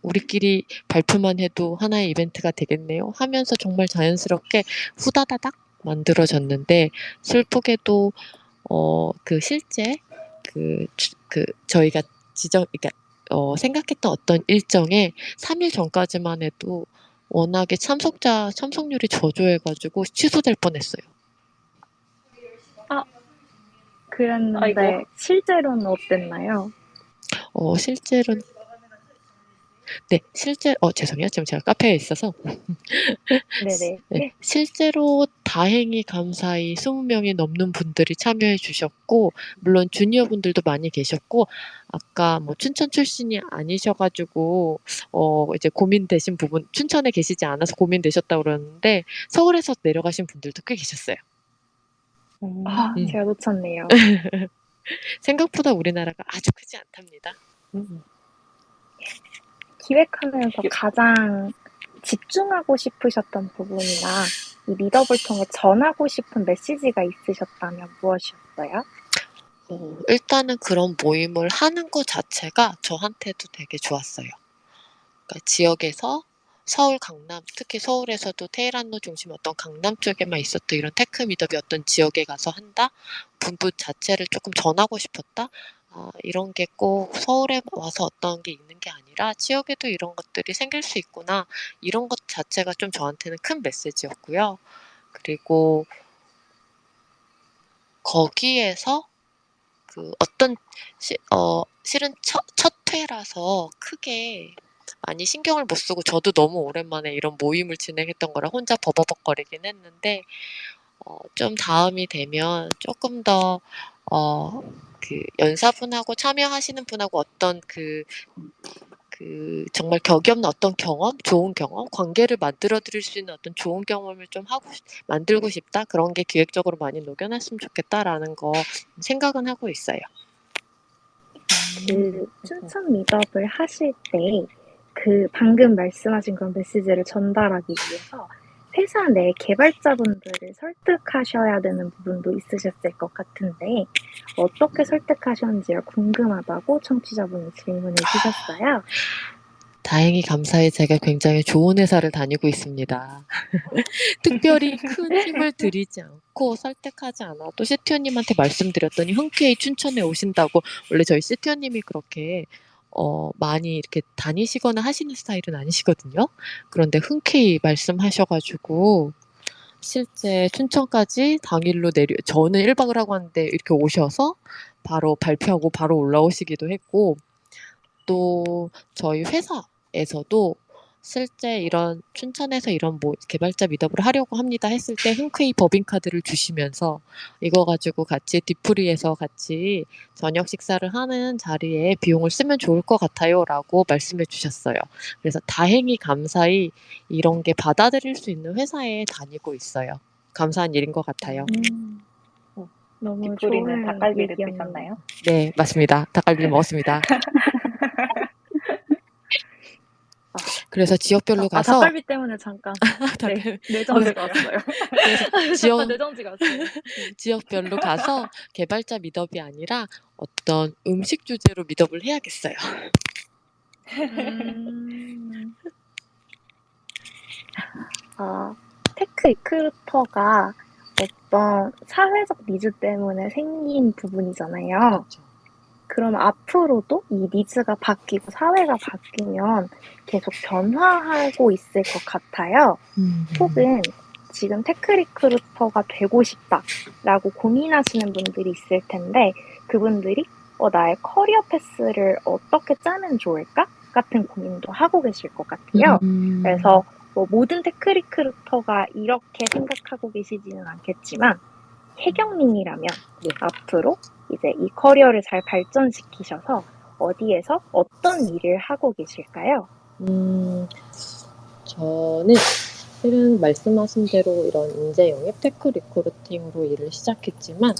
우리끼리 발표만 해도 하나의 이벤트가 되겠네요 하면서 정말 자연스럽게 후다다닥 만들어졌는데, 슬프게도 실제 저희가 그러니까 생각했던 어떤 일정에 3일 전까지만 해도 워낙에 참석률이 저조해가지고 취소될 뻔했어요. 그랬는데 아이고. 실제로는 어땠나요? 실제로는 죄송해요. 지금 제가 카페에 있어서. 네네. 네, 실제로 다행히 감사히 20명이 넘는 분들이 참여해 주셨고, 물론 주니어 분들도 많이 계셨고, 아까 뭐 춘천 출신이 아니셔가지고, 이제 고민되신 부분, 춘천에 계시지 않아서 고민되셨다고 그러는데, 서울에서 내려가신 분들도 꽤 계셨어요. 제가 놓쳤네요. 생각보다 우리나라가 아주 크지 않답니다. 기획하면서 가장 집중하고 싶으셨던 부분이나 이 미더블 통해 전하고 싶은 메시지가 있으셨다면 무엇이었어요? 일단은 그런 모임을 하는 것 자체가 저한테도 되게 좋았어요. 그러니까 지역에서 서울, 강남, 특히 서울에서도 테헤란로 중심 어떤 강남 쪽에만 있었던 이런 테크 미더비 어떤 지역에 가서 한다? 부분 자체를 조금 전하고 싶었다? 이런 게 꼭 서울에 와서 어떤 게 있는 게 아니라 지역에도 이런 것들이 생길 수 있구나. 이런 것 자체가 좀 저한테는 큰 메시지였고요. 그리고 거기에서 실은 첫 회라서 크게 많이 신경을 못 쓰고, 저도 너무 오랜만에 이런 모임을 진행했던 거라 혼자 버버벅거리긴 했는데, 좀 다음이 되면 조금 더, 연사분하고 참여하시는 분하고 어떤 정말 격이 없는 어떤 경험, 좋은 경험, 관계를 만들어 드릴 수 있는 어떤 좋은 경험을 좀 만들고 싶다? 그런 게 기획적으로 많이 녹여놨으면 좋겠다라는 거 생각은 하고 있어요. 춘천 미더블 하실 때 방금 말씀하신 그런 메시지를 전달하기 위해서 회사 내 개발자분들을 설득하셔야 되는 부분도 있으셨을 것 같은데 어떻게 설득하셨는지가 궁금하다고 청취자분이 질문을 주셨어요. 다행히 감사히 제가 굉장히 좋은 회사를 다니고 있습니다. 특별히 큰 힘을 들이지 않고 설득하지 않아도 CTO님한테 말씀드렸더니 흔쾌히 춘천에 오신다고. 원래 저희 CTO님이 그렇게 많이 이렇게 다니시거나 하시는 스타일은 아니시거든요. 그런데 흔쾌히 말씀하셔가지고 실제 춘천까지 당일로 저는 1박을 하고 왔는데 이렇게 오셔서 바로 발표하고 바로 올라오시기도 했고, 또 저희 회사에서도 실제 이런 춘천에서 이런 개발자 미더블을 하려고 합니다 했을 때 흔쾌히 법인카드를 주시면서 이거 가지고 같이 뒤풀이해서 같이 저녁 식사를 하는 자리에 비용을 쓰면 좋을 것 같아요 라고 말씀해 주셨어요. 그래서 다행히 감사히 이런 게 받아들일 수 있는 회사에 다니고 있어요. 감사한 일인 것 같아요. 너무 뒷부리는 좋은 닭갈비를 얘기였네요. 드셨나요? 네, 맞습니다. 닭갈비를 먹었습니다. 그래서 지역별로 가서 닭갈비 때문에 잠깐 내정지가 왔어요. 그래서 내정지가 왔어요. 지역별로 가서 개발자 미더비 아니라 어떤 음식 주제로 미더비를 해야겠어요. 테크 리크루터가 어떤 사회적 니즈 때문에 생긴 부분이잖아요. 그렇죠. 그럼 앞으로도 이 니즈가 바뀌고 사회가 바뀌면 계속 변화하고 있을 것 같아요. 혹은 지금 테크 리크루터가 되고 싶다라고 고민하시는 분들이 있을 텐데 그분들이 나의 커리어 패스를 어떻게 짜면 좋을까? 같은 고민도 하고 계실 것 같아요. 그래서 뭐 모든 테크 리크루터가 이렇게 생각하고 계시지는 않겠지만 혜경님이라면 네. 앞으로 이제 이 커리어를 잘 발전시키셔서 어디에서 어떤 일을 하고 계실까요? 저는 실은 말씀하신 대로 이런 인재 영입 테크 리크루팅으로 일을 시작했지만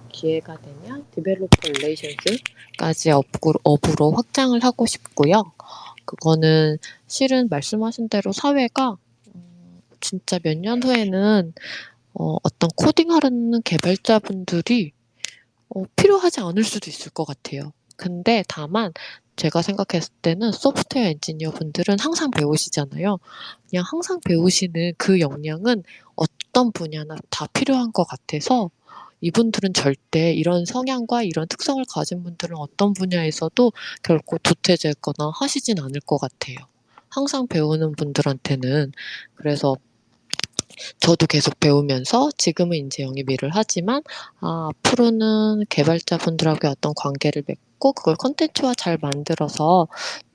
기회가 되면 디벨로퍼 릴레이션스까지 업으로 확장을 하고 싶고요. 그거는 실은 말씀하신 대로 사회가 진짜 몇 년 후에는 어떤 코딩하는 개발자분들이 필요하지 않을 수도 있을 것 같아요. 근데 다만 제가 생각했을 때는 소프트웨어 엔지니어 분들은 항상 배우시잖아요. 그냥 항상 배우시는 그 역량은 어떤 분야나 다 필요한 것 같아서 이분들은 절대 이런 성향과 이런 특성을 가진 분들은 어떤 분야에서도 결코 도태되거나 하시진 않을 것 같아요. 항상 배우는 분들한테는. 그래서 저도 계속 배우면서 지금은 인제 영입 일을 하지만 앞으로는 개발자분들하고의 어떤 관계를 맺고 그걸 콘텐츠화 잘 만들어서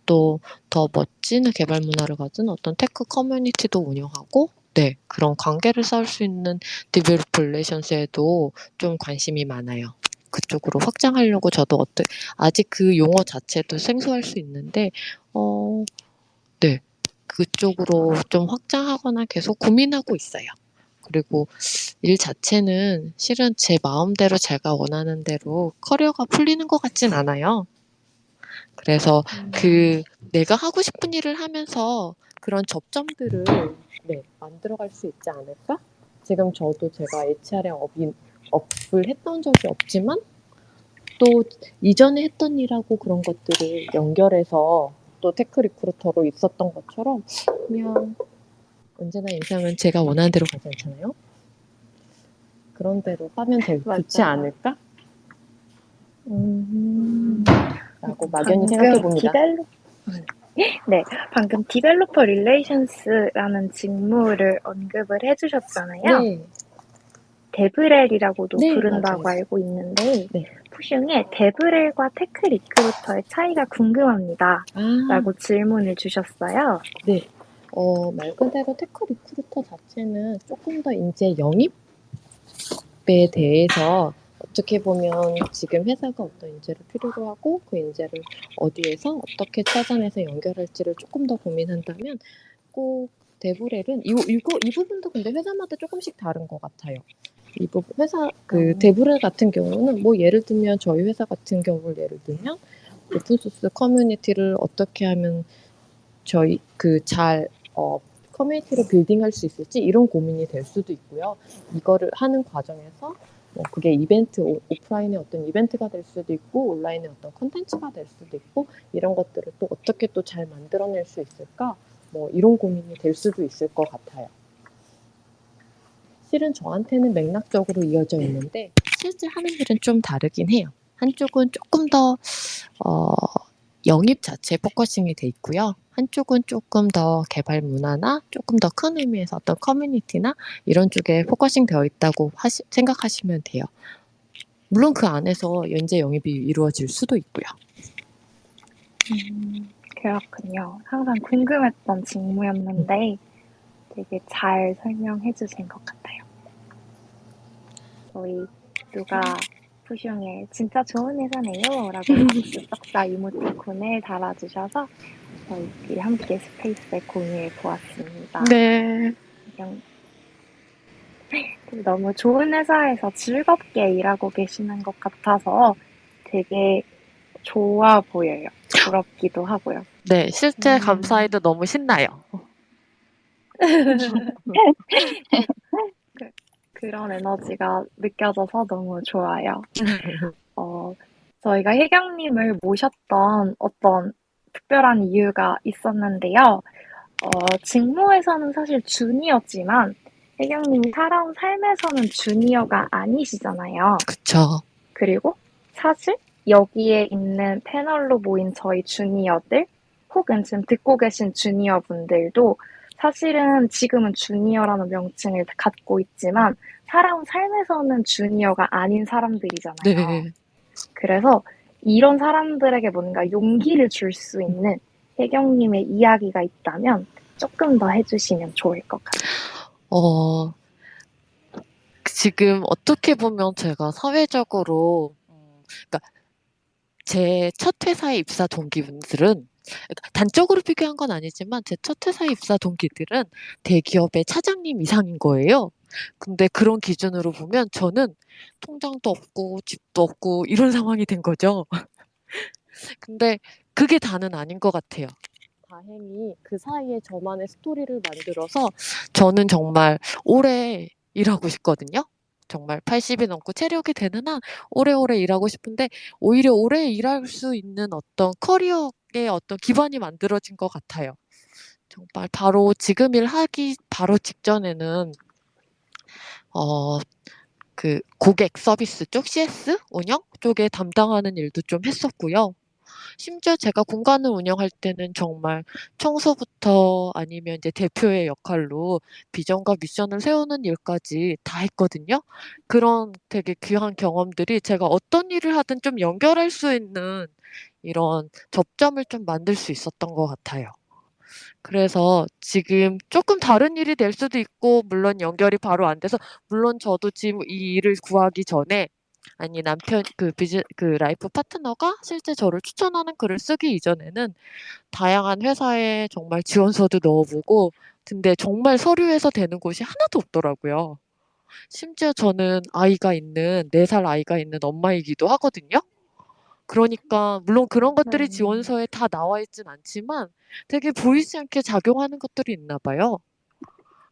또 더 멋진 개발 문화를 가진 어떤 테크 커뮤니티도 운영하고 네, 그런 관계를 쌓을 수 있는 디벨로퍼 릴레이션스에도 좀 관심이 많아요. 그쪽으로 확장하려고 저도 아직 그 용어 자체도 생소할 수 있는데 네, 그쪽으로 좀 확장하거나 계속 고민하고 있어요. 그리고 일 자체는 실은 제 마음대로 제가 원하는 대로 커리어가 풀리는 것 같진 않아요. 그래서 내가 하고 싶은 일을 하면서 그런 접점들을 네, 만들어갈 수 있지 않을까? 지금 저도 제가 HR에 업을 했던 적이 없지만 또 이전에 했던 일하고 그런 것들을 연결해서 또 테크 리크루터로 있었던 것처럼 그냥 언제나 인생은 제가 원하는 대로 가지 않잖아요. 그런 대로 하면 좋지 맞아요. 않을까? 음, 라고 막연히 생각해 봅니다. 네, 방금 디벨로퍼 릴레이션스라는 직무를 언급을 해주셨잖아요. 네. 데브렐이라고도 네, 부른다고 맞아요. 알고 있는데 네. 푸슝에 데브렐과 테크 리크루터의 차이가 궁금합니다. 라고 질문을 주셨어요. 네. 말 그대로 테크 리크루터 자체는 조금 더 이제 영입에 대해서 어떻게 보면 지금 회사가 어떤 인재를 필요로 하고 그 인재를 어디에서 어떻게 찾아내서 연결할지를 조금 더 고민한다면 꼭 데브렐은 이 부분도 근데 회사마다 조금씩 다른 것 같아요. 이 부분 데브렐 같은 경우는 뭐 예를 들면 저희 회사 같은 경우를 예를 들면 오픈소스 커뮤니티를 어떻게 하면 저희 커뮤니티를 빌딩할 수 있을지 이런 고민이 될 수도 있고요. 이거를 하는 과정에서 그게 오프라인의 어떤 이벤트가 될 수도 있고 온라인의 어떤 콘텐츠가 될 수도 있고 이런 것들을 또 어떻게 또 잘 만들어낼 수 있을까? 이런 고민이 될 수도 있을 것 같아요. 실은 저한테는 맥락적으로 이어져 있는데 실제 하는 일은 좀 다르긴 해요. 한쪽은 조금 더 영입 자체에 포커싱이 돼 있고요. 한쪽은 조금 더 개발 문화나 조금 더 큰 의미에서 어떤 커뮤니티나 이런 쪽에 포커싱 되어 있다고 생각하시면 돼요. 물론 그 안에서 인재 영입이 이루어질 수도 있고요. 그렇군요. 항상 궁금했던 직무였는데 되게 잘 설명해 주신 것 같아요. 저희 누가 푸슝에 진짜 좋은 회사네요 라고 쓱싹다 이모티콘을 달아주셔서 저희끼리 함께 스페이스에 공유해 보았습니다. 네. 너무 좋은 회사에서 즐겁게 일하고 계시는 것 같아서 되게 좋아 보여요. 부럽기도 하고요. 네, 실제 감사해도 너무 신나요. 그런 에너지가 느껴져서 너무 좋아요. 저희가 혜경님을 모셨던 어떤 특별한 이유가 있었는데요. 직무에서는 사실 주니어지만 혜경님이 살아온 삶에서는 주니어가 아니시잖아요. 그쵸. 그리고 사실 여기에 있는 패널로 모인 저희 주니어들 혹은 지금 듣고 계신 주니어분들도 사실은 지금은 주니어라는 명칭을 갖고 있지만 살아온 삶에서는 주니어가 아닌 사람들이잖아요. 네. 그래서 이런 사람들에게 뭔가 용기를 줄 수 있는 혜경님의 이야기가 있다면 조금 더 해주시면 좋을 것 같아요. 어, 지금 어떻게 보면 제가 사회적으로, 그러니까 제 첫 회사에 입사 동기분들은, 그러니까 단적으로 비교한 건 아니지만 제 첫 회사에 입사 동기들은 대기업의 차장님 이상인 거예요. 근데 그런 기준으로 보면 저는 통장도 없고 집도 없고 이런 상황이 된 거죠. 근데 그게 다는 아닌 것 같아요. 다행히 그 사이에 저만의 스토리를 만들어서 저는 정말 오래 일하고 싶거든요. 정말 80이 넘고 체력이 되는 한 오래오래 일하고 싶은데 오히려 오래 일할 수 있는 어떤 커리어의 어떤 기반이 만들어진 것 같아요. 정말 바로 지금 일하기 바로 직전에는 어, 그 고객 서비스 쪽 CS 운영 쪽에 담당하는 일도 좀 했었고요. 심지어 제가 공간을 운영할 때는 정말 청소부터 아니면 이제 대표의 역할로 비전과 미션을 세우는 일까지 다 했거든요. 그런 되게 귀한 경험들이 제가 어떤 일을 하든 좀 연결할 수 있는 이런 접점을 좀 만들 수 있었던 것 같아요. 그래서 지금 조금 다른 일이 될 수도 있고, 물론 연결이 바로 안 돼서, 물론 저도 지금 이 일을 구하기 전에, 아니, 그 라이프 파트너가 실제 저를 추천하는 글을 쓰기 이전에는 다양한 회사에 정말 지원서도 넣어보고, 근데 정말 서류에서 되는 곳이 하나도 없더라고요. 심지어 저는 4살 아이가 있는 엄마이기도 하거든요. 그러니까 물론 그런 것들이 네. 지원서에 다 나와 있진 않지만 되게 보이지 않게 작용하는 것들이 있나 봐요.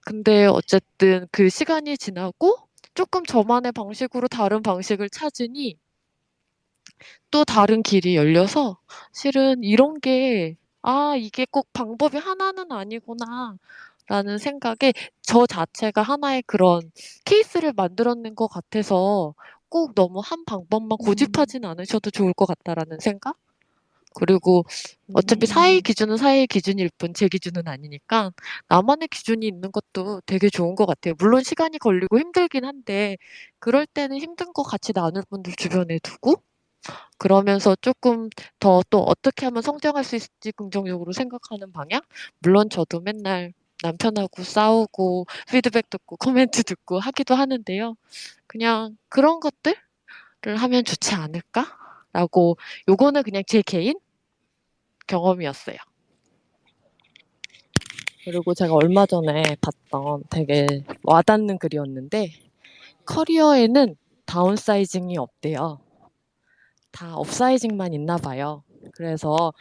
근데 어쨌든 그 시간이 지나고 조금 저만의 방식으로 다른 방식을 찾으니 또 다른 길이 열려서 실은 이런 게 이게 꼭 방법이 하나는 아니구나. 라는 생각에 저 자체가 하나의 그런 케이스를 만들어낸 것 같아서 꼭 너무 한 방법만 고집하진 않으셔도 좋을 것 같다라는 생각? 그리고 어차피 사회의 기준은 사회의 기준일 뿐 제 기준은 아니니까 나만의 기준이 있는 것도 되게 좋은 것 같아요. 물론 시간이 걸리고 힘들긴 한데 그럴 때는 힘든 거 같이 나눌 분들 주변에 두고 그러면서 조금 더 또 어떻게 하면 성장할 수 있을지 긍정적으로 생각하는 방향? 물론 저도 맨날 남편하고 싸우고 피드백 듣고 코멘트 듣고 하기도 하는데요. 그냥 그런 것들을 하면 좋지 않을까라고 요거는 그냥 제 개인 경험이었어요. 그리고 제가 얼마 전에 봤던 되게 와닿는 글이었는데 커리어에는 다운사이징이 없대요. 다 업사이징만 있나 봐요. 그래서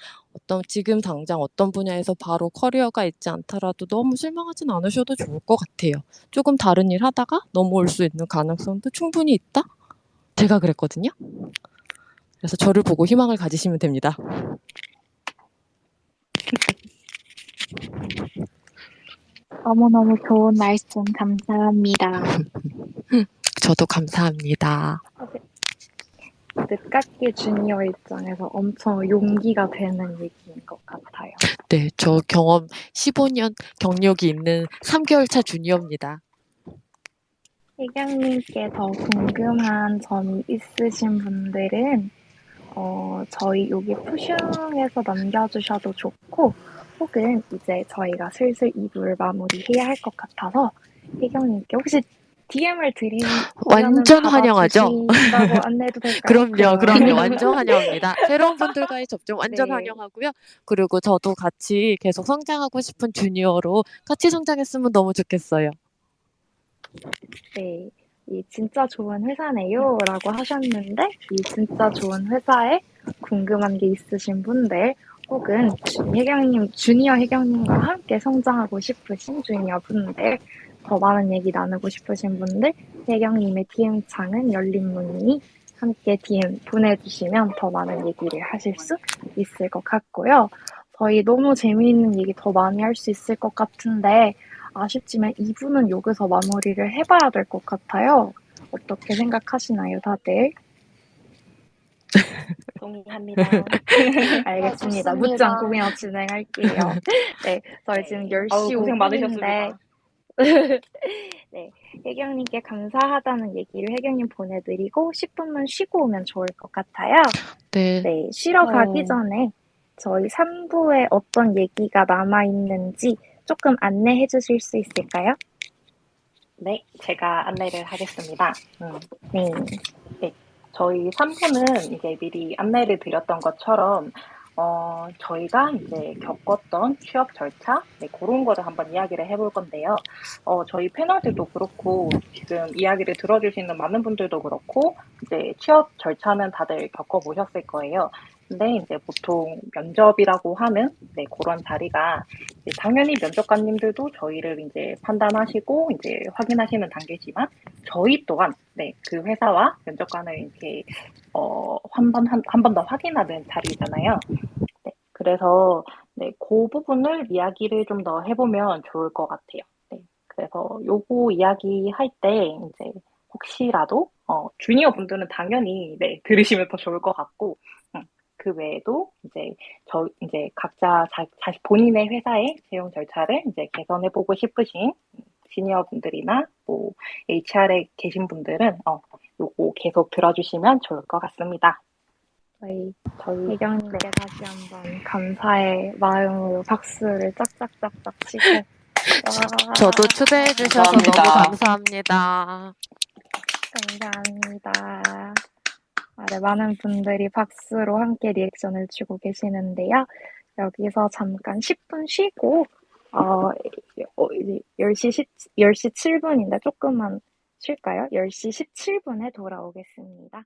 지금 당장 어떤 분야에서 바로 커리어가 있지 않더라도 너무 실망하진 않으셔도 좋을 것 같아요. 조금 다른 일 하다가 넘어올 수 있는 가능성도 충분히 있다? 제가 그랬거든요. 그래서 저를 보고 희망을 가지시면 됩니다. 너무너무 좋은 말씀 감사합니다. 저도 감사합니다. 늦깎이 주니어 입장에서 엄청 용기가 되는 얘기인 것 같아요. 네, 저 경험 15년 경력이 있는 3개월 차 주니어입니다. 혜경님께 더 궁금한 점이 있으신 분들은 저희 여기 푸슝에서 남겨주셔도 좋고 혹은 이제 저희가 슬슬 2부를 마무리해야 할 것 같아서 혜경님께 혹시 DM을 드리면 완전 환영하죠? 받아주신다고 안내해도 될까요? 그럼요. 완전 환영합니다. 새로운 분들과의 접점 완전 네. 환영하고요. 그리고 저도 같이 계속 성장하고 싶은 주니어로 같이 성장했으면 너무 좋겠어요. 네. 이 진짜 좋은 회사네요 라고 하셨는데 이 진짜 좋은 회사에 궁금한 게 있으신 분들 혹은 주니어 혜경님과 함께 성장하고 싶으신 주니어 분들 더 많은 얘기 나누고 싶으신 분들 혜경님의 DM창은 열린 문이니 함께 DM 보내주시면 더 많은 얘기를 하실 수 있을 것 같고요. 저희 너무 재미있는 얘기 더 많이 할 수 있을 것 같은데 아쉽지만 2부는 여기서 마무리를 해봐야 될 것 같아요. 어떻게 생각하시나요, 다들? 동의합니다. 알겠습니다. 좋습니다. 묻지 않고 그냥 진행할게요. 네, 저희 지금 10시 고생 5분인데 많으셨습니다. 네, 혜경님께 감사하다는 얘기를 혜경님 보내드리고 10분만 쉬고 오면 좋을 것 같아요. 네. 네, 쉬러 가기 전에 저희 3부에 어떤 얘기가 남아있는지 조금 안내해 주실 수 있을까요? 네, 제가 안내를 하겠습니다. 네. 네, 저희 3부는 이제 미리 안내를 드렸던 것처럼 저희가 이제 겪었던 취업 절차, 네, 그런 거를 한번 이야기를 해볼 건데요. 저희 패널들도 그렇고, 지금 이야기를 들어주시는 많은 분들도 그렇고, 이제 취업 절차는 다들 겪어보셨을 거예요. 근데 이제 보통 면접이라고 하는, 네, 그런 자리가, 이제 당연히 면접관님들도 저희를 이제 판단하시고, 이제 확인하시는 단계지만, 저희 또한, 네, 그 회사와 면접관을 이렇게, 한 번 더 확인하는 자리잖아요. 네, 그래서 네, 그 부분을 이야기를 좀 더 해보면 좋을 것 같아요. 네, 그래서 요거 이야기할 때 이제 혹시라도 주니어 분들은 당연히 네, 들으시면 더 좋을 것 같고 그 외에도 이제 각자 자기 본인의 회사의 채용 절차를 이제 개선해보고 싶으신 시니어 분들이나 뭐 HR에 계신 분들은 요거 계속 들어주시면 좋을 것 같습니다. 저희 저희 혜경님께 다시 한번 감사의 마음으로 박수를 짝짝짝짝 치고 와, 저도 초대해 주셔서 감사합니다. 너무 감사합니다. 감사합니다. 네, 많은 분들이 박수로 함께 리액션을 주고 계시는데요. 여기서 잠깐 10분 쉬고 이제 10시 7분인데 조금만 쉴까요? 10시 17분에 돌아오겠습니다.